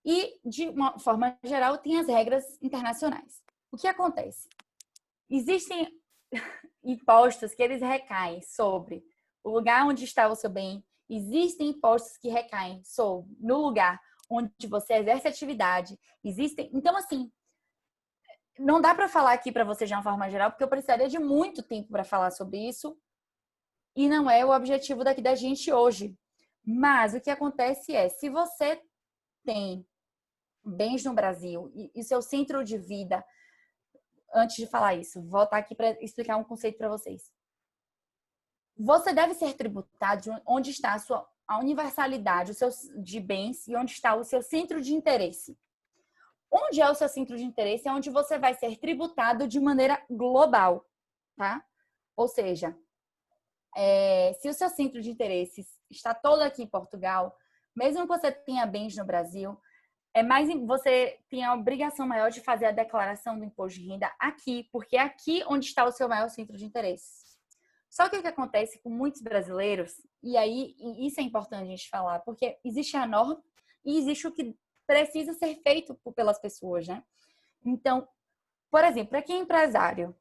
[SPEAKER 1] E, de uma forma geral, tem as regras internacionais. O que acontece? Existem impostos que eles recaem sobre o lugar onde está o seu bem. Existem impostos que recaem no lugar onde você exerce atividade. Então, assim, não dá para falar aqui para você de uma forma geral, porque eu precisaria de muito tempo para falar sobre isso. E não é o objetivo daqui da gente hoje. Mas o que acontece se você tem bens no Brasil e seu centro de vida, antes de falar isso, vou voltar aqui para explicar um conceito para vocês. Você deve ser tributado onde está a universalidade de bens e onde está o seu centro de interesse. Onde é o seu centro de interesse é onde você vai ser tributado de maneira global, tá? Ou seja, se o seu centro de interesse está todo aqui em Portugal, mesmo que você tenha bens no Brasil, você tem a obrigação maior de fazer a declaração do imposto de renda aqui, porque é aqui onde está o seu maior centro de interesse. Só que o que acontece com muitos brasileiros, e isso é importante a gente falar, porque existe a norma e existe o que precisa ser feito pelas pessoas, né? Então, por exemplo, para quem é empresário,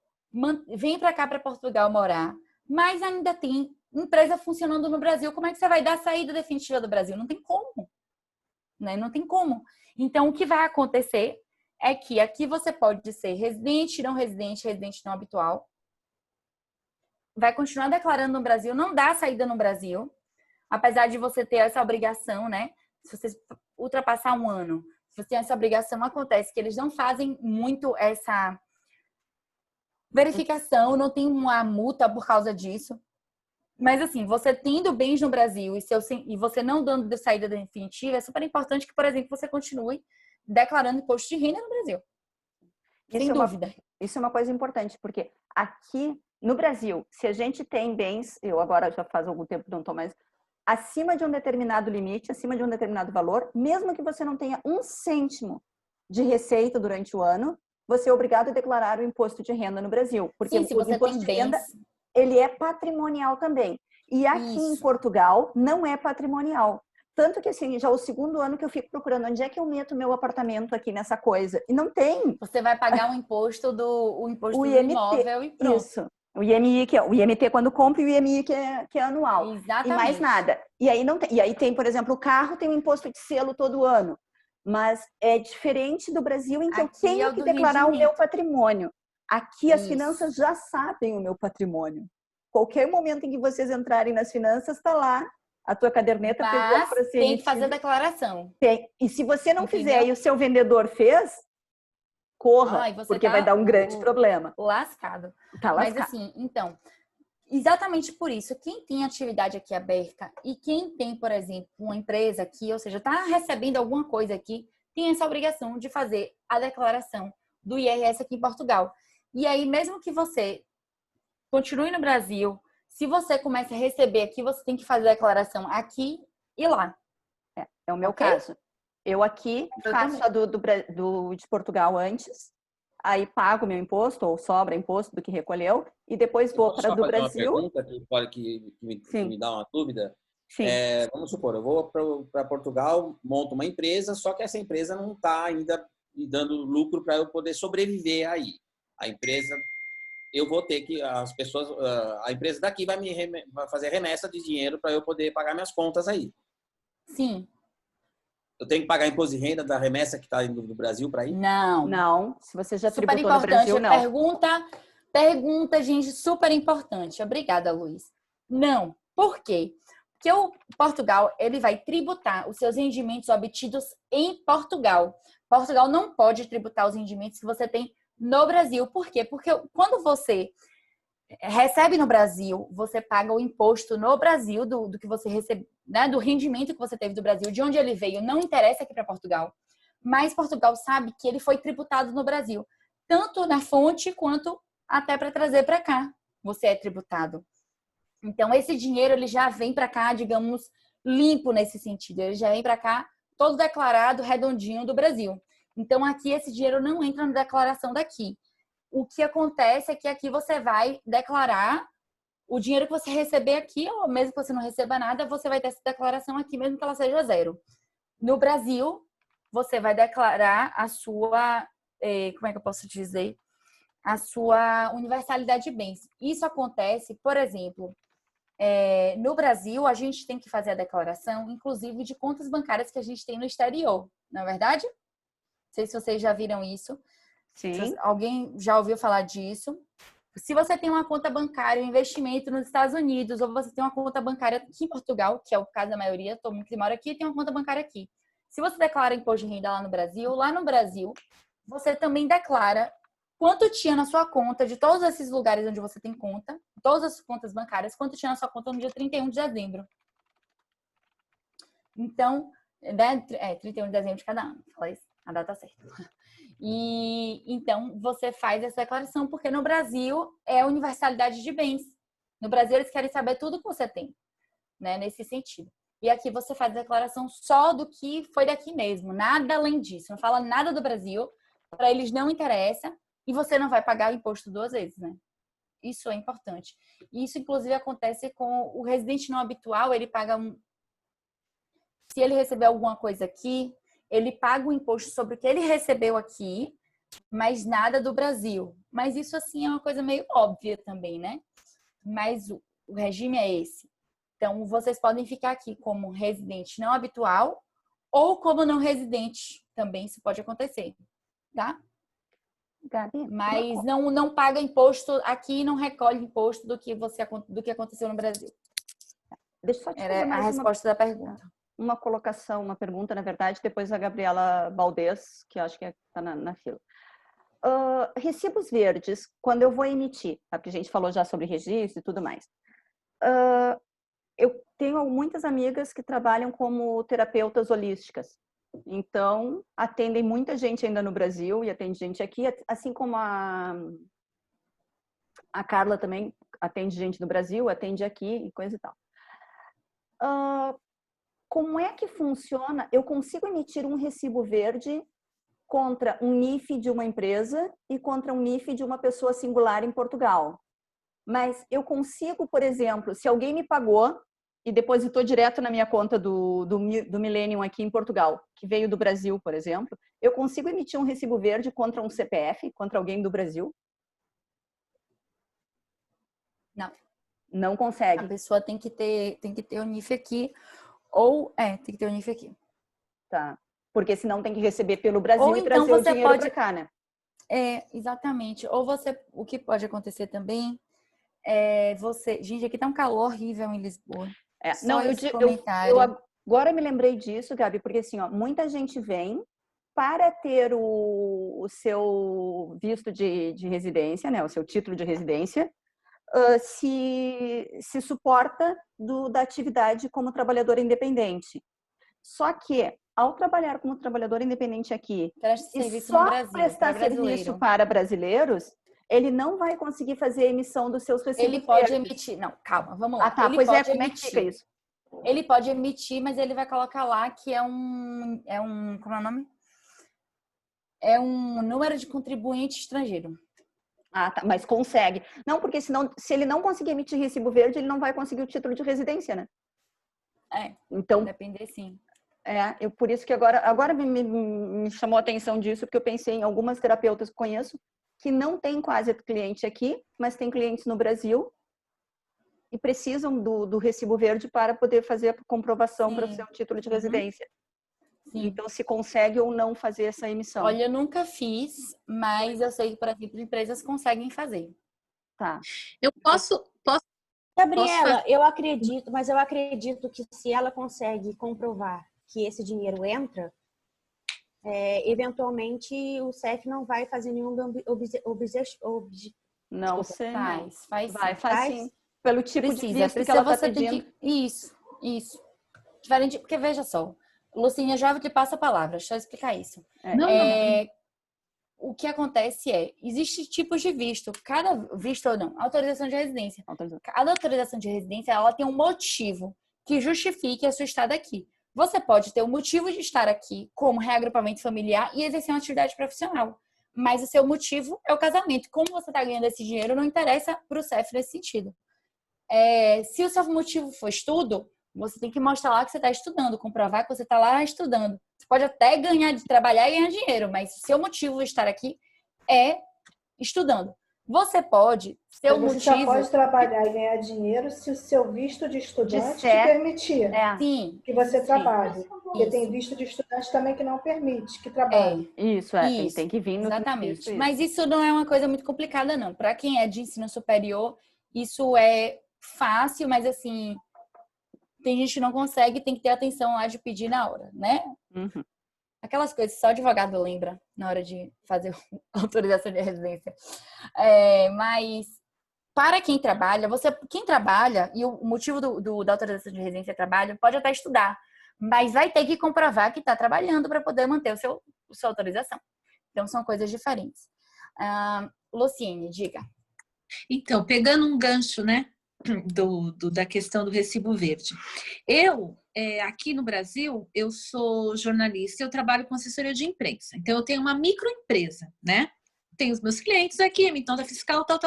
[SPEAKER 1] vem para cá, para Portugal morar, mas ainda tem empresa funcionando no Brasil, como é que você vai dar a saída definitiva do Brasil? Não tem como, né? Não tem como. Então, o que vai acontecer é que aqui você pode ser residente não habitual, vai continuar declarando no Brasil, não dá saída no Brasil, apesar de você ter essa obrigação, né? Se você ultrapassar um ano, se você tem essa obrigação, acontece que eles não fazem muito essa verificação, não tem uma multa por causa disso. Mas assim, você tendo bens no Brasil e você não dando de saída definitiva, é super importante que, por exemplo, você continue declarando imposto de renda no Brasil. Sem dúvida.
[SPEAKER 2] Isso é uma coisa importante, porque aqui no Brasil, se a gente tem bens, eu agora já faz algum tempo que não estou mais, acima de um determinado limite, acima de um determinado valor, mesmo que você não tenha um cêntimo de receita durante o ano, você é obrigado a declarar o imposto de renda no Brasil. Porque
[SPEAKER 1] se você
[SPEAKER 2] o imposto
[SPEAKER 1] tem
[SPEAKER 2] de renda, ele é patrimonial também. E aqui em Portugal, não é patrimonial. Tanto que, assim, já é o segundo ano que eu fico procurando onde é que eu meto meu apartamento aqui nessa coisa. E não tem.
[SPEAKER 1] Você vai pagar o imposto do imóvel e pronto.
[SPEAKER 2] Isso. O IMI, que é o IMT quando compra, e o IMI que é anual.
[SPEAKER 1] Exatamente.
[SPEAKER 2] E mais nada. E aí não tem. E aí tem, por exemplo, o carro tem um imposto de selo todo ano. Mas é diferente do Brasil, em que eu tenho que declarar o meu patrimônio. Aqui as finanças já sabem o meu patrimônio. Qualquer momento em que vocês entrarem nas finanças, está lá a tua caderneta.
[SPEAKER 1] Mas tem que fazer a declaração.
[SPEAKER 2] Tem. E se você não fizer e o seu vendedor fez, corra, porque vai dar um grande problema.
[SPEAKER 1] Lascado.
[SPEAKER 2] Tá lascado.
[SPEAKER 1] Mas assim, então, exatamente por isso, quem tem atividade aqui aberta e quem tem, por exemplo, uma empresa aqui, ou seja, está recebendo alguma coisa aqui, tem essa obrigação de fazer a declaração do IRS aqui em Portugal. E aí, mesmo que você continue no Brasil, se você começa a receber aqui, você tem que fazer a declaração aqui e lá.
[SPEAKER 2] É o meu caso. Eu aqui faço a de Portugal antes, aí pago meu imposto, ou sobra imposto do que recolheu, e depois vou para do Brasil.
[SPEAKER 7] Uma pergunta que me dá uma dúvida. Vamos supor, eu vou para Portugal, monto uma empresa, só que essa empresa não está ainda me dando lucro para eu poder sobreviver aí. A empresa, eu vou ter que, a empresa daqui vai fazer remessa de dinheiro para eu poder pagar minhas contas aí.
[SPEAKER 1] Sim.
[SPEAKER 7] Eu tenho que pagar imposto de renda da remessa que está indo do Brasil para aí?
[SPEAKER 2] Não. Se você já
[SPEAKER 1] super
[SPEAKER 2] tributou no Brasil, não.
[SPEAKER 1] Pergunta, gente, super importante. Obrigada, Luiz. Não. Por quê? Porque o Portugal, ele vai tributar os seus rendimentos obtidos em Portugal. Portugal não pode tributar os rendimentos que você tem no Brasil. Por quê? Porque quando você recebe no Brasil, você paga o imposto no Brasil do que você recebe, né, do rendimento que você teve do Brasil, de onde ele veio, não interessa aqui para Portugal. Mas Portugal sabe que ele foi tributado no Brasil, tanto na fonte quanto até para trazer para cá. Você é tributado. Então, esse dinheiro ele já vem para cá, digamos, limpo nesse sentido. Ele já vem para cá todo declarado, redondinho do Brasil. Então, aqui esse dinheiro não entra na declaração daqui. O que acontece é que aqui você vai declarar o dinheiro que você receber aqui, ou mesmo que você não receba nada, você vai ter essa declaração aqui, mesmo que ela seja zero. No Brasil, você vai declarar a sua, como é que eu posso dizer? A sua universalidade de bens. Isso acontece, por exemplo, no Brasil, a gente tem que fazer a declaração, inclusive, de contas bancárias que a gente tem no exterior, não é verdade? Não sei se vocês já viram isso.
[SPEAKER 2] Sim.
[SPEAKER 1] Alguém já ouviu falar disso? Se você tem uma conta bancária, um investimento nos Estados Unidos, ou você tem uma conta bancária aqui em Portugal, que é o caso da maioria, todo mundo que mora aqui tem uma conta bancária aqui. Se você declara imposto de renda lá no Brasil, você também declara quanto tinha na sua conta, de todos esses lugares onde você tem conta, todas as contas bancárias, quanto tinha na sua conta no dia 31 de dezembro. Então, 31 de dezembro de cada ano, fala isso, a data certa. E então você faz essa declaração, porque no Brasil é universalidade de bens. No Brasil eles querem saber tudo que você tem, né, nesse sentido. E aqui você faz a declaração só do que foi daqui mesmo, nada além disso. Não fala nada do Brasil, para eles não interessa, e você não vai pagar o imposto 2 vezes, né? Isso é importante. E isso, inclusive, acontece com o residente não habitual, ele paga se ele receber alguma coisa aqui, ele paga o imposto sobre o que ele recebeu aqui, mas nada do Brasil. Mas isso, assim, é uma coisa meio óbvia também, né? Mas o regime é esse. Então, vocês podem ficar aqui como residente não habitual ou como não residente. Também isso pode acontecer, tá?
[SPEAKER 2] Gabi,
[SPEAKER 1] mas não paga imposto aqui, não recolhe imposto do que aconteceu no Brasil.
[SPEAKER 2] Deixa eu só te fazer
[SPEAKER 1] Era
[SPEAKER 2] mais
[SPEAKER 1] a resposta da pergunta.
[SPEAKER 2] Uma colocação, uma pergunta, na verdade, depois a Gabriela Baldez, que eu acho que está na fila. Recibos verdes, quando eu vou emitir, tá? Porque a gente falou já sobre registro e tudo mais. Eu tenho muitas amigas que trabalham como terapeutas holísticas. Então, atendem muita gente ainda no Brasil e atende gente aqui, assim como a Carla também atende gente no Brasil, atende aqui e coisa e tal. Como é que funciona? Eu consigo emitir um recibo verde contra um NIF de uma empresa e contra um NIF de uma pessoa singular em Portugal. Mas eu consigo, por exemplo, se alguém me pagou e depositou direto na minha conta do Millennium aqui em Portugal, que veio do Brasil, por exemplo, eu consigo emitir um recibo verde contra um CPF, contra alguém do Brasil?
[SPEAKER 1] Não.
[SPEAKER 2] Não consegue.
[SPEAKER 1] A pessoa tem que ter o NIF aqui, ou tem que ter o NIF aqui.
[SPEAKER 2] Tá. Porque senão tem que receber pelo Brasil
[SPEAKER 1] ou
[SPEAKER 2] e
[SPEAKER 1] então
[SPEAKER 2] trazer o
[SPEAKER 1] você
[SPEAKER 2] dinheiro
[SPEAKER 1] pode
[SPEAKER 2] para cá, né?
[SPEAKER 1] Exatamente. Ou o que pode acontecer também gente, aqui tá um calor horrível em Lisboa.
[SPEAKER 2] Não, eu agora me lembrei disso, Gabi, porque assim, ó, muita gente vem para ter o seu visto de residência, né, o seu título de residência, se suporta da atividade como trabalhador independente. Só que, ao trabalhar como trabalhador independente aqui e só prestar serviço para brasileiros, ele não vai conseguir fazer a emissão dos seus recibos.
[SPEAKER 1] Ele pode emitir. Não, calma, vamos lá.
[SPEAKER 2] Tá, pois como é que fica isso?
[SPEAKER 1] Ele pode emitir, mas ele vai colocar lá que como é o nome? É um número de contribuinte estrangeiro.
[SPEAKER 2] Tá, mas consegue. Não, porque senão, se ele não conseguir emitir recibo verde, ele não vai conseguir o título de residência, né? Então,
[SPEAKER 1] depender sim.
[SPEAKER 2] Por isso que agora me chamou a atenção disso, porque eu pensei em algumas terapeutas que conheço que não tem quase cliente aqui, mas tem clientes no Brasil e precisam do recibo verde para poder fazer a comprovação para o seu título de residência.
[SPEAKER 1] Sim.
[SPEAKER 2] Então, se consegue ou não fazer essa emissão.
[SPEAKER 1] Olha, eu nunca fiz, mas eu sei que, por exemplo, empresas conseguem fazer.
[SPEAKER 2] Tá.
[SPEAKER 3] Eu posso...
[SPEAKER 5] Gabriela, eu acredito que se ela consegue comprovar que esse dinheiro entra, eventualmente o CEF não vai fazer nenhuma
[SPEAKER 2] Não
[SPEAKER 1] Desculpa,
[SPEAKER 2] sei.
[SPEAKER 1] Faz
[SPEAKER 2] Faz sim. Pelo tipo de visto que ela está pedindo.
[SPEAKER 1] Isso. Diferente, porque veja só, Lucinha Jovem que passa a palavra, deixa eu explicar isso.
[SPEAKER 3] Não.
[SPEAKER 1] O que acontece existe tipos de visto, cada visto ou não, autorização de residência. Cada autorização de residência, ela tem um motivo que justifique a sua estada aqui. Você pode ter o motivo de estar aqui, como reagrupamento familiar e exercer uma atividade profissional. Mas o seu motivo é o casamento. Como você está ganhando esse dinheiro, não interessa para o CEF nesse sentido. Se o seu motivo for estudo, você tem que mostrar lá que você está estudando, comprovar que você está lá estudando. Você pode até trabalhar e ganhar dinheiro, mas o seu motivo de estar aqui é estudando. Você pode ter um motivo...
[SPEAKER 9] Você só pode trabalhar e ganhar dinheiro se o seu visto de estudante te permitir que você trabalhe. Porque tem visto de estudante também que não permite que trabalhe.
[SPEAKER 2] Isso. Tem que vir no
[SPEAKER 1] exatamente. Mas isso não é uma coisa muito complicada, não. Para quem é de ensino superior, isso é fácil, mas assim... Tem gente que não consegue, tem que ter atenção lá de pedir na hora, né?
[SPEAKER 2] Uhum.
[SPEAKER 1] Aquelas coisas que só o advogado lembra na hora de fazer a autorização de residência. Mas para quem trabalha, quem trabalha, e o motivo da autorização de residência é trabalho, pode até estudar, mas vai ter que comprovar que está trabalhando para poder manter a sua autorização. Então, são coisas diferentes. Luciene, diga.
[SPEAKER 3] Então, pegando um gancho, né? Da questão do recibo verde. Eu, aqui no Brasil, eu sou jornalista, eu trabalho com assessoria de imprensa. Então, eu tenho uma microempresa, né? Tenho os meus clientes aqui, emissão da fiscal, tal.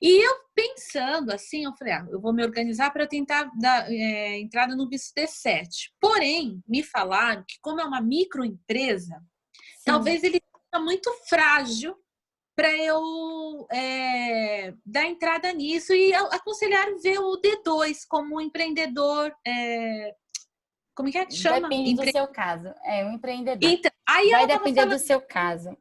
[SPEAKER 3] E eu pensando assim, eu falei, eu vou me organizar para tentar dar entrada no visto D7. Porém, me falaram que como é uma microempresa, talvez ele seja muito frágil para eu dar entrada nisso e aconselharam ver o D2 como empreendedor. Como é que chama?
[SPEAKER 1] Depende do seu caso. Um empreendedor.
[SPEAKER 3] Então, aí
[SPEAKER 1] vai depender do seu caso.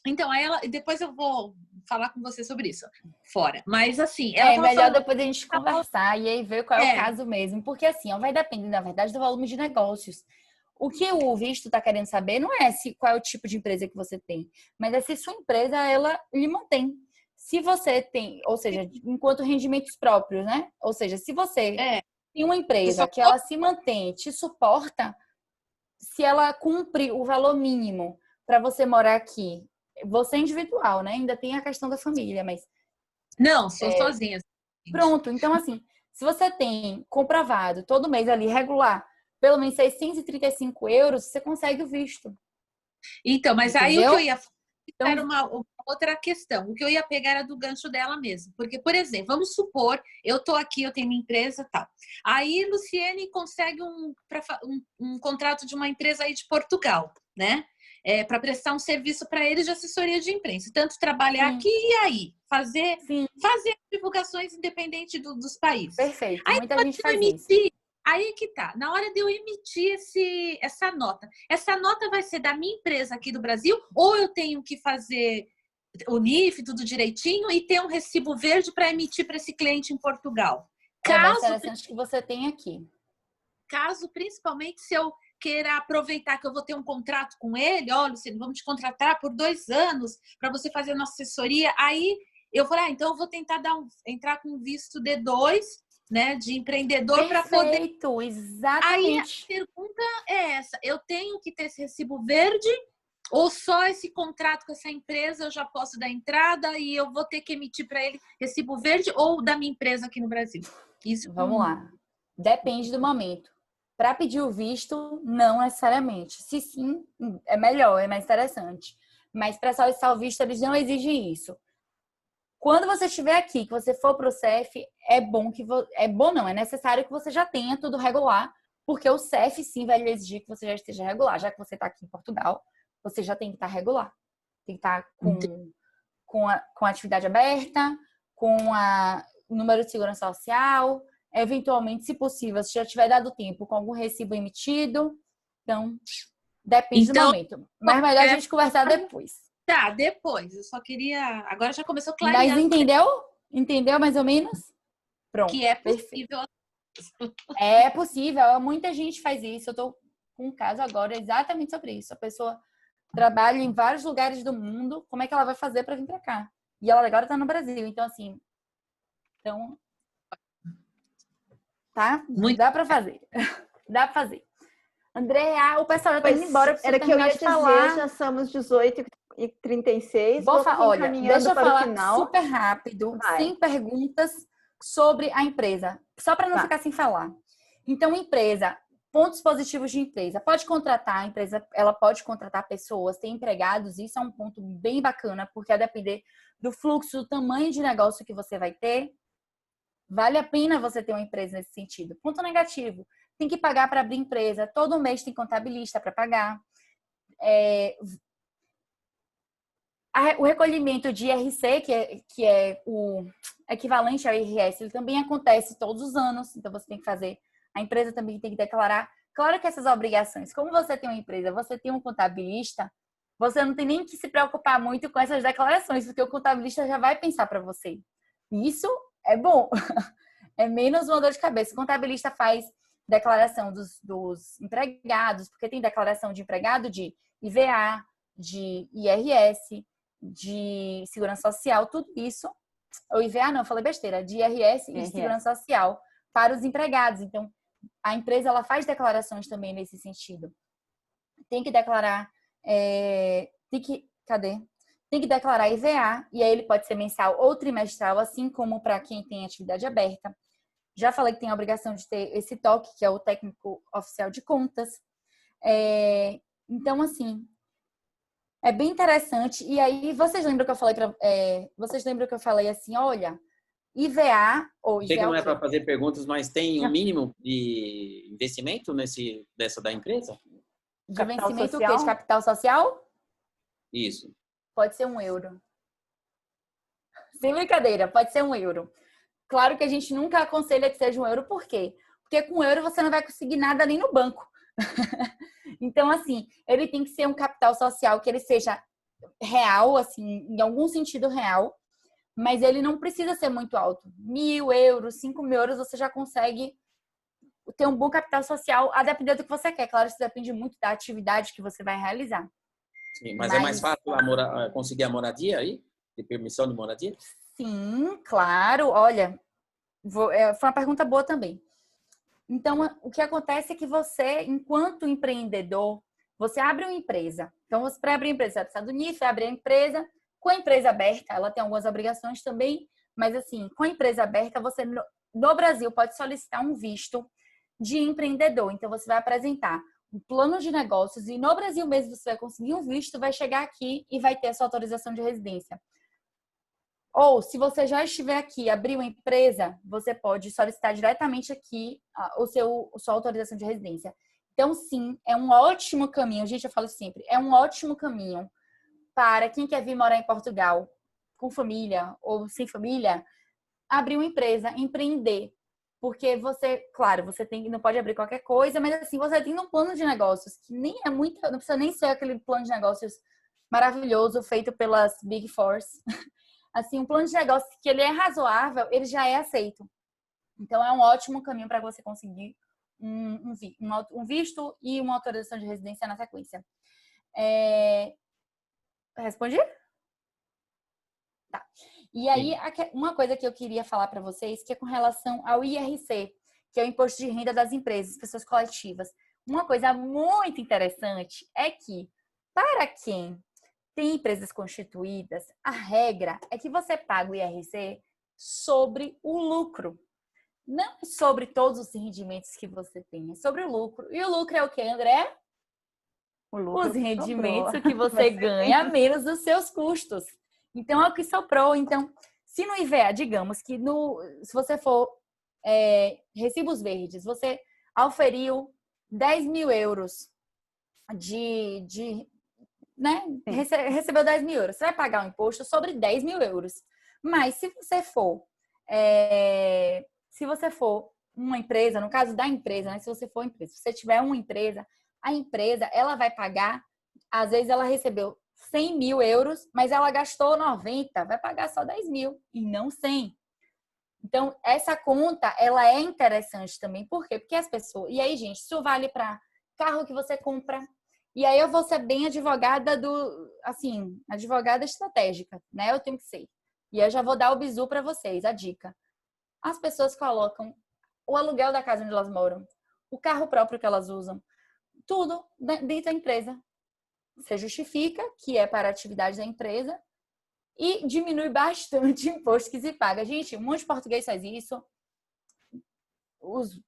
[SPEAKER 3] Então, depois eu vou falar com você sobre isso fora. Mas assim,
[SPEAKER 1] melhor depois a gente conversar e aí ver qual é o caso mesmo. Porque assim, vai depender, na verdade, do volume de negócios. O que o visto está querendo saber não é qual é o tipo de empresa que você tem, mas é se sua empresa, ela lhe mantém. Se você tem, ou seja, enquanto rendimentos próprios, né? Ou seja, se você tem uma empresa que ela se mantém, te suporta, se ela cumpre o valor mínimo para você morar aqui, você é individual, né? Ainda tem a questão da família, mas...
[SPEAKER 3] Não, sou sozinha.
[SPEAKER 1] Pronto, então assim, se você tem comprovado todo mês ali, regular, pelo menos 635 euros, você consegue o visto.
[SPEAKER 3] Então, mas aí o que eu ia falar era uma outra questão. O que eu ia pegar era do gancho dela mesmo. Porque, por exemplo, vamos supor, eu tô aqui, eu tenho minha empresa e tal. Aí, Luciene consegue um contrato de uma empresa aí de Portugal, né? Para prestar um serviço para eles de assessoria de imprensa. Tanto trabalhar aqui e aí. Fazer divulgações independente dos países.
[SPEAKER 1] Perfeito.
[SPEAKER 3] Aí,
[SPEAKER 1] muita gente faz isso.
[SPEAKER 3] Aí que tá, na hora de eu emitir essa nota vai ser da minha empresa aqui do Brasil ou eu tenho que fazer o NIF, tudo direitinho e ter um recibo verde para emitir para esse cliente em Portugal?
[SPEAKER 1] Caso que você tem aqui.
[SPEAKER 3] Caso, principalmente, se eu queira aproveitar que eu vou ter um contrato com ele, olha, Luciano, vamos te contratar por 2 anos para você fazer a nossa assessoria, aí eu vou então eu vou tentar entrar com visto D2, né, de empreendedor para poder...
[SPEAKER 1] Perfeito, exatamente.
[SPEAKER 3] Aí a pergunta é essa, eu tenho que ter esse recibo verde ou só esse contrato com essa empresa eu já posso dar entrada e eu vou ter que emitir para ele recibo verde ou da minha empresa aqui no Brasil? Isso.
[SPEAKER 1] Vamos lá. Depende do momento. Para pedir o visto, não necessariamente. Se sim, é melhor, é mais interessante. Mas para solicitar o visto, eles não exigem isso. Quando você estiver aqui, que você for para o CEF, é necessário que você já tenha tudo regular, porque o CEF sim vai lhe exigir que você já esteja regular, já que você está aqui em Portugal, você já tem que estar regular. Tem que estar com a atividade aberta, com o número de segurança social, eventualmente, se possível, se já tiver dado tempo, com algum recibo emitido. Então, depende do momento. Mas é melhor a gente conversar depois.
[SPEAKER 3] Tá, depois. Eu só queria... Agora já começou clareando.
[SPEAKER 1] Mas entendeu? Entendeu mais ou menos? Pronto.
[SPEAKER 3] Que é possível.
[SPEAKER 1] É possível. Muita gente faz isso. Eu tô com um caso agora exatamente sobre isso. A pessoa trabalha em vários lugares do mundo. Como é que ela vai fazer para vir para cá? E ela agora está no Brasil. Então, assim, tá?
[SPEAKER 3] Muito.
[SPEAKER 1] Dá para fazer. Dá para fazer. Andréa, o pessoal já tá indo embora.
[SPEAKER 2] Era que eu ia dizer, já somos 18h36.
[SPEAKER 1] Olha, deixa eu falar super rápido, sem perguntas, sobre a empresa. Só para não ficar sem falar. Então, empresa, pontos positivos de empresa. Pode contratar, a empresa, ela pode contratar pessoas, ter empregados, isso é um ponto bem bacana, porque a depender do fluxo, do tamanho de negócio que você vai ter, vale a pena você ter uma empresa nesse sentido. Ponto negativo. Tem que pagar para abrir empresa. Todo mês tem contabilista para pagar. O recolhimento de IRC, que é o equivalente ao IRS, ele também acontece todos os anos. Então, você tem que fazer. A empresa também tem que declarar. Claro que essas obrigações, como você tem uma empresa, você tem um contabilista, você não tem nem que se preocupar muito com essas declarações, porque o contabilista já vai pensar para você. Isso é bom. É menos uma dor de cabeça. O contabilista faz declaração dos empregados, porque tem declaração de empregado de IVA, de IRS, de Segurança Social, tudo isso. Ou IVA não, falei besteira, de IRS e de Segurança Social para os empregados. Então, a empresa ela faz declarações também nesse sentido. Tem que declarar, tem que declarar IVA, e aí ele pode ser mensal ou trimestral, assim como para quem tem atividade aberta. Já falei que tem a obrigação de ter esse TOC, que é o técnico oficial de contas. Então, assim, é bem interessante. E aí, vocês lembram que eu falei assim, olha, IVA ou IVA...
[SPEAKER 7] Sei que não é para fazer perguntas, mas tem um mínimo de investimento dessa da empresa?
[SPEAKER 1] De vencimento o quê? De capital social?
[SPEAKER 7] Isso.
[SPEAKER 1] Pode ser €1. Sem brincadeira, pode ser €1. Claro que a gente nunca aconselha que seja €1, por quê? Porque com €1 você não vai conseguir nada nem no banco. Então, assim, ele tem que ser um capital social que ele seja real, assim, em algum sentido real, mas ele não precisa ser muito alto. €1.000, €5.000, você já consegue ter um bom capital social, a depender do que você quer. Claro, isso depende muito da atividade que você vai realizar.
[SPEAKER 7] Sim, mas é mais fácil conseguir a moradia aí? De permissão de moradia?
[SPEAKER 1] Sim, claro. Olha, foi uma pergunta boa também. Então, o que acontece é que você, enquanto empreendedor, você abre uma empresa. Então, para abrir a empresa, você precisa do NIF, abrir a empresa. Com a empresa aberta, ela tem algumas obrigações também, mas assim, com a empresa aberta, você no Brasil pode solicitar um visto de empreendedor. Então, você vai apresentar um plano de negócios e no Brasil mesmo você vai conseguir um visto, vai chegar aqui e vai ter a sua autorização de residência. Ou, se você já estiver aqui, abrir uma empresa, você pode solicitar diretamente aqui sua autorização de residência. Então, sim, é um ótimo caminho. Gente, eu falo sempre, é um ótimo caminho para quem quer vir morar em Portugal com família ou sem família, abrir uma empresa, empreender. Porque você, claro, não pode abrir qualquer coisa, mas assim, você tem um plano de negócios que nem é muito, não precisa nem ser aquele plano de negócios maravilhoso feito pelas Big Fours. Assim, um plano de negócio que ele é razoável, ele já é aceito. Então, é um ótimo caminho para você conseguir um visto e uma autorização de residência na sequência. Respondi? Tá. E aí, uma coisa que eu queria falar para vocês, que é com relação ao IRC, que é o Imposto de Renda das Empresas, Pessoas Coletivas. Uma coisa muito interessante é que, para quem tem empresas constituídas, a regra é que você paga o IRC sobre o lucro. Não sobre todos os rendimentos que você tem, é sobre o lucro. E o lucro é o quê, André? Os rendimentos que você ganha menos os seus custos. Então, é o que sobrou. Então, se no IVA, digamos que se você for recibos verdes, você auferiu 10.000 euros né? Recebeu 10.000 euros. Você vai pagar um imposto sobre 10.000 euros. Mas se você for uma empresa, no caso da empresa, né? Se você for empresa, se você tiver uma empresa, a empresa, ela vai pagar, às vezes ela recebeu 100.000 euros, mas ela gastou 90, vai pagar só 10.000 e não 100. Então, essa conta, ela é interessante também. Por quê? Porque as pessoas... E aí, gente, isso vale para carro que você compra. E aí eu vou ser bem advogada advogada estratégica, né? Eu tenho que ser. E eu já vou dar o bizu para vocês, a dica. As pessoas colocam o aluguel da casa onde elas moram, o carro próprio que elas usam, tudo dentro da empresa. Você justifica que é para a atividade da empresa e diminui bastante o imposto que se paga. Gente, um monte de português faz isso.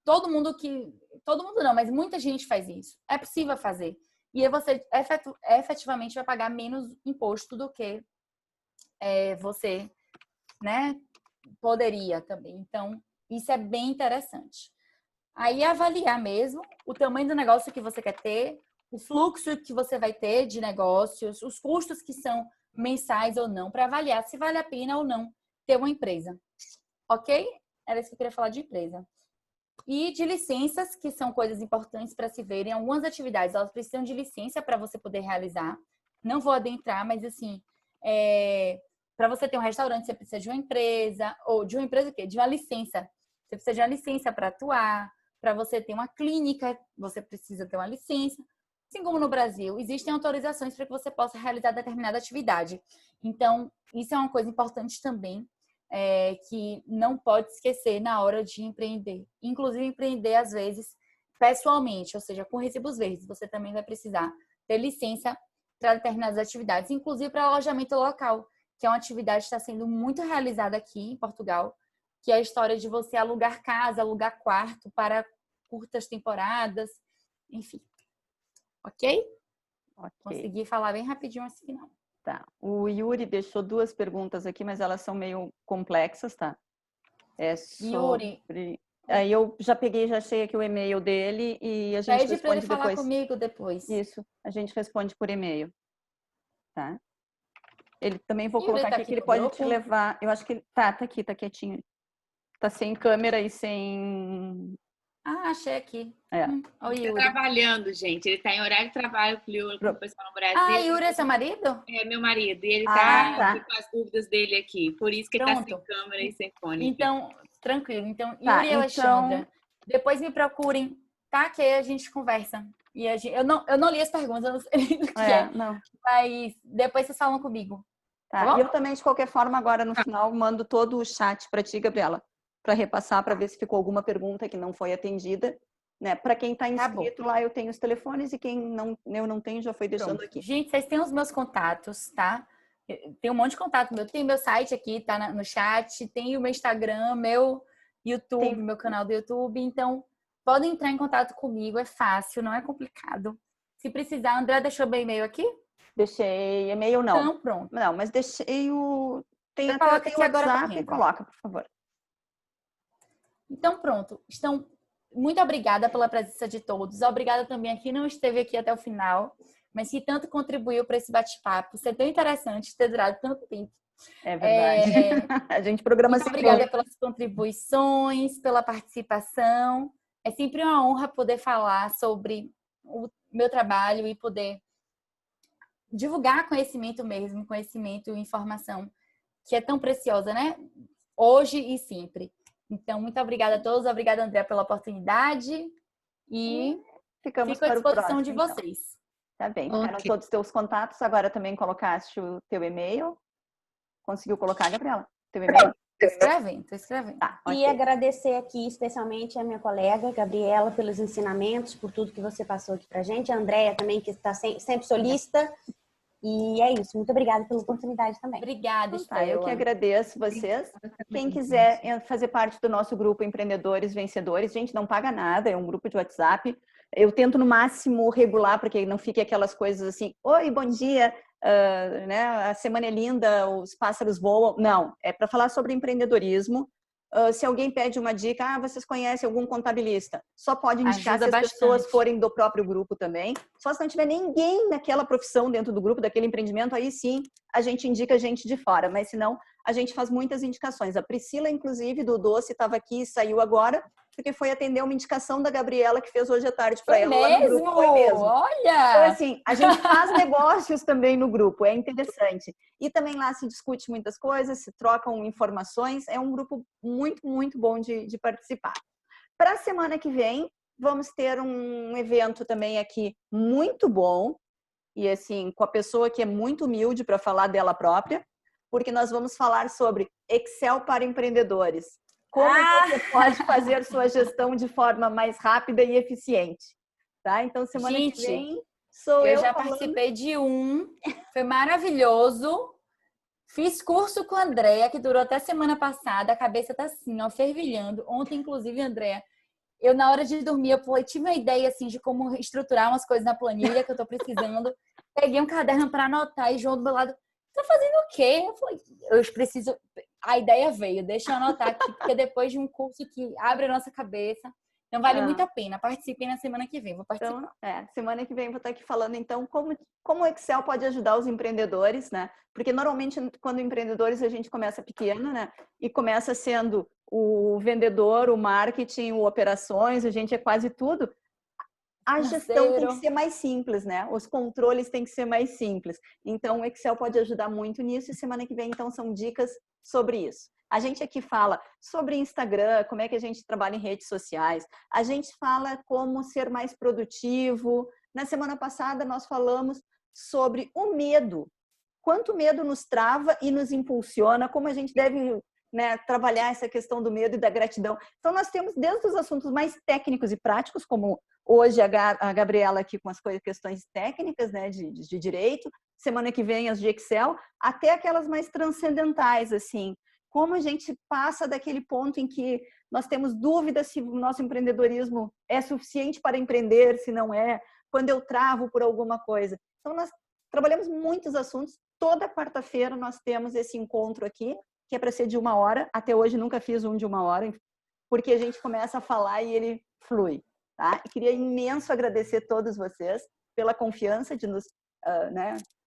[SPEAKER 1] Todo mundo não, mas muita gente faz isso. É possível fazer. E aí você efetivamente vai pagar menos imposto do que você, né, poderia também. Então, isso é bem interessante. Aí avaliar mesmo o tamanho do negócio que você quer ter, o fluxo que você vai ter de negócios, os custos que são mensais ou não, para avaliar se vale a pena ou não ter uma empresa. Ok? Era isso que eu queria falar de empresa. E de licenças, que são coisas importantes para se verem. Algumas atividades, elas precisam de licença para você poder realizar. Não vou adentrar, mas assim, para você ter um restaurante, você precisa de uma empresa, ou de uma empresa o quê? De uma licença. Você precisa de uma licença para atuar. Para você ter uma clínica, você precisa ter uma licença. Assim como no Brasil, existem autorizações para que você possa realizar determinada atividade. Então, isso é uma coisa importante também, que não pode esquecer na hora de empreender. Inclusive, empreender, às vezes, pessoalmente, ou seja, com recibos verdes. Você também vai precisar ter licença para determinadas atividades, inclusive para alojamento local, que é uma atividade que está sendo muito realizada aqui em Portugal, que é a história de você alugar casa, alugar quarto para curtas temporadas, enfim. Ok? Consegui falar bem rapidinho assim, não.
[SPEAKER 2] Tá. O Yuri deixou 2 perguntas aqui, mas elas são meio complexas, tá?
[SPEAKER 1] Yuri.
[SPEAKER 2] Aí eu já achei aqui o e-mail dele e a gente
[SPEAKER 1] responde pra ele
[SPEAKER 2] depois.
[SPEAKER 1] Falar comigo depois.
[SPEAKER 2] Isso, a gente responde por e-mail, tá? Ele também vou colocar aqui que ele pode te levar. Eu acho que ele tá aqui, tá quietinho. Tá sem câmera e sem.
[SPEAKER 1] Ah, achei aqui.
[SPEAKER 6] Ele tá trabalhando, gente. Ele tá em horário de trabalho com o pessoal no Brasil.
[SPEAKER 1] Ah, Yuri é seu marido?
[SPEAKER 6] É, meu marido. E ele tá com as dúvidas dele aqui. Por isso que ele tá sem câmera e sem fone.
[SPEAKER 1] Então, tranquilo. Então, Yuri e Alexandra, depois me procurem, tá? Que aí a gente conversa. E eu não li as perguntas, eu não sei do que
[SPEAKER 2] não.
[SPEAKER 1] Mas depois vocês falam comigo.
[SPEAKER 2] Tá. E eu também, de qualquer forma, agora no final, mando todo o chat para ti, Gabriela, para repassar, para ver se ficou alguma pergunta que não foi atendida. Né? Para quem está inscrito lá, eu tenho os telefones e quem eu não tenho, já foi deixando aqui.
[SPEAKER 1] Gente, vocês têm os meus contatos, tá? Tem um monte de contato meu. Tem meu site aqui, tá no chat. Tem o meu Instagram, meu YouTube, meu canal do YouTube. Então, podem entrar em contato comigo. É fácil, não é complicado. Se precisar, André deixou meu e-mail aqui?
[SPEAKER 2] Deixei e-mail, não.
[SPEAKER 1] Então, pronto.
[SPEAKER 2] Não, mas deixei o... Tem
[SPEAKER 1] até o WhatsApp
[SPEAKER 2] e coloca, por favor.
[SPEAKER 1] Então, pronto. Muito obrigada pela presença de todos. Obrigada também a quem não esteve aqui até o final, mas que tanto contribuiu para esse bate-papo. Isso é tão interessante ter durado tanto tempo.
[SPEAKER 2] É verdade. A gente programa
[SPEAKER 1] muito obrigada pelas contribuições, pela participação. É sempre uma honra poder falar sobre o meu trabalho e poder divulgar conhecimento mesmo, conhecimento e informação, que é tão preciosa, né? Hoje e sempre. Então, muito obrigada a todos. Obrigada, André, pela oportunidade. E fico à disposição de vocês.
[SPEAKER 2] Tá bem. Ficaram todos os teus contatos. Agora também colocaste o teu e-mail. Conseguiu colocar, Gabriela? Teu e-mail?
[SPEAKER 1] Tô escrevendo.
[SPEAKER 5] Tá, e agradecer aqui especialmente a minha colega, Gabriela, pelos ensinamentos, por tudo que você passou aqui pra gente. A Andréia também, que está sempre solista. E é isso. Muito obrigada pela oportunidade também.
[SPEAKER 1] Obrigada,
[SPEAKER 2] Estela. Eu que agradeço vocês. Quem quiser fazer parte do nosso grupo Empreendedores Vencedores, gente, não paga nada, é um grupo de WhatsApp. Eu tento no máximo regular, porque não fique aquelas coisas assim, oi, bom dia, né? A semana é linda, os pássaros voam. Não, é para falar sobre empreendedorismo. Se alguém pede uma dica, vocês conhecem algum contabilista? Só pode indicar se as pessoas forem do próprio grupo também. Só se não tiver ninguém naquela profissão dentro do grupo, daquele empreendimento, aí sim a gente indica gente de fora. Mas senão, a gente faz muitas indicações. A Priscila, inclusive, do Doce, estava aqui e saiu agora, porque foi atender uma indicação da Gabriela, que fez hoje à tarde para ela lá no grupo. Foi mesmo?
[SPEAKER 1] Olha!
[SPEAKER 2] Então, assim, a gente faz negócios também no grupo, é interessante. E também lá se discute muitas coisas, se trocam informações, é um grupo muito, muito bom de participar. Para a semana que vem, vamos ter um evento também aqui muito bom, e assim, com a pessoa que é muito humilde para falar dela própria, porque nós vamos falar sobre Excel para empreendedores. Como você pode fazer sua gestão de forma mais rápida e eficiente. Tá? Então, semana que vem sou eu
[SPEAKER 1] já
[SPEAKER 2] falando...
[SPEAKER 1] participei de foi maravilhoso. Fiz curso com a Andréa, que durou até semana passada. A cabeça tá assim, ó, fervilhando. Ontem, inclusive, Andréa, eu na hora de dormir, eu tive uma ideia assim de como estruturar umas coisas na planilha que eu tô precisando. Peguei um caderno para anotar e João do meu lado, tá fazendo o quê? Eu falei, eu preciso... A ideia veio, deixa eu anotar aqui, porque depois de um curso que abre a nossa cabeça, então vale muito a pena. Participem na semana que vem, vou participar.
[SPEAKER 2] Então, semana que vem eu vou estar aqui falando, então, como o Excel pode ajudar os empreendedores, né? Porque normalmente, quando empreendedores, a gente começa pequeno, né? E começa sendo o vendedor, o marketing, o operações, a gente é quase tudo. A gestão tem que ser mais simples, né? Os controles têm que ser mais simples. Então, o Excel pode ajudar muito nisso. E semana que vem, então, são dicas sobre isso. A gente aqui fala sobre Instagram, como é que a gente trabalha em redes sociais. A gente fala como ser mais produtivo. Na semana passada, nós falamos sobre o medo. Quanto o medo nos trava e nos impulsiona, como a gente deve, né, trabalhar essa questão do medo e da gratidão. Então, nós temos desde os assuntos mais técnicos e práticos, como hoje a Gabriela aqui com as questões técnicas, né, de direito, semana que vem as de Excel, até aquelas mais transcendentais, assim, como a gente passa daquele ponto em que nós temos dúvidas se o nosso empreendedorismo é suficiente para empreender, se não é, quando eu travo por alguma coisa. Então, nós trabalhamos muitos assuntos. Toda quarta-feira nós temos esse encontro aqui, que é para ser de 1 hora. Até hoje nunca fiz um de 1 hora, porque a gente começa a falar e ele flui. Tá? E queria imenso agradecer a todos vocês pela confiança de nos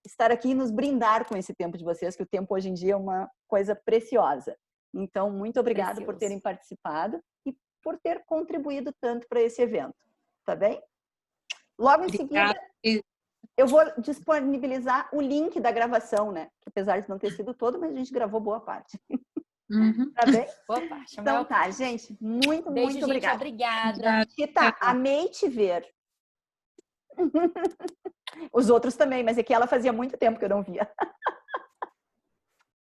[SPEAKER 2] estar aqui e nos brindar com esse tempo de vocês, que o tempo hoje em dia é uma coisa preciosa. Então, muito obrigada por terem participado e por ter contribuído tanto para esse evento. Tá bem? Logo em seguida, eu vou disponibilizar o link da gravação, né? Que apesar de não ter sido todo, mas a gente gravou boa parte. Tá bem?
[SPEAKER 1] Boa parte.
[SPEAKER 2] Então tá, gente. Muito,
[SPEAKER 1] beijo,
[SPEAKER 2] muito
[SPEAKER 1] gente,
[SPEAKER 2] obrigada. Tita, amei te ver. Os outros também, mas é que ela fazia muito tempo que eu não via.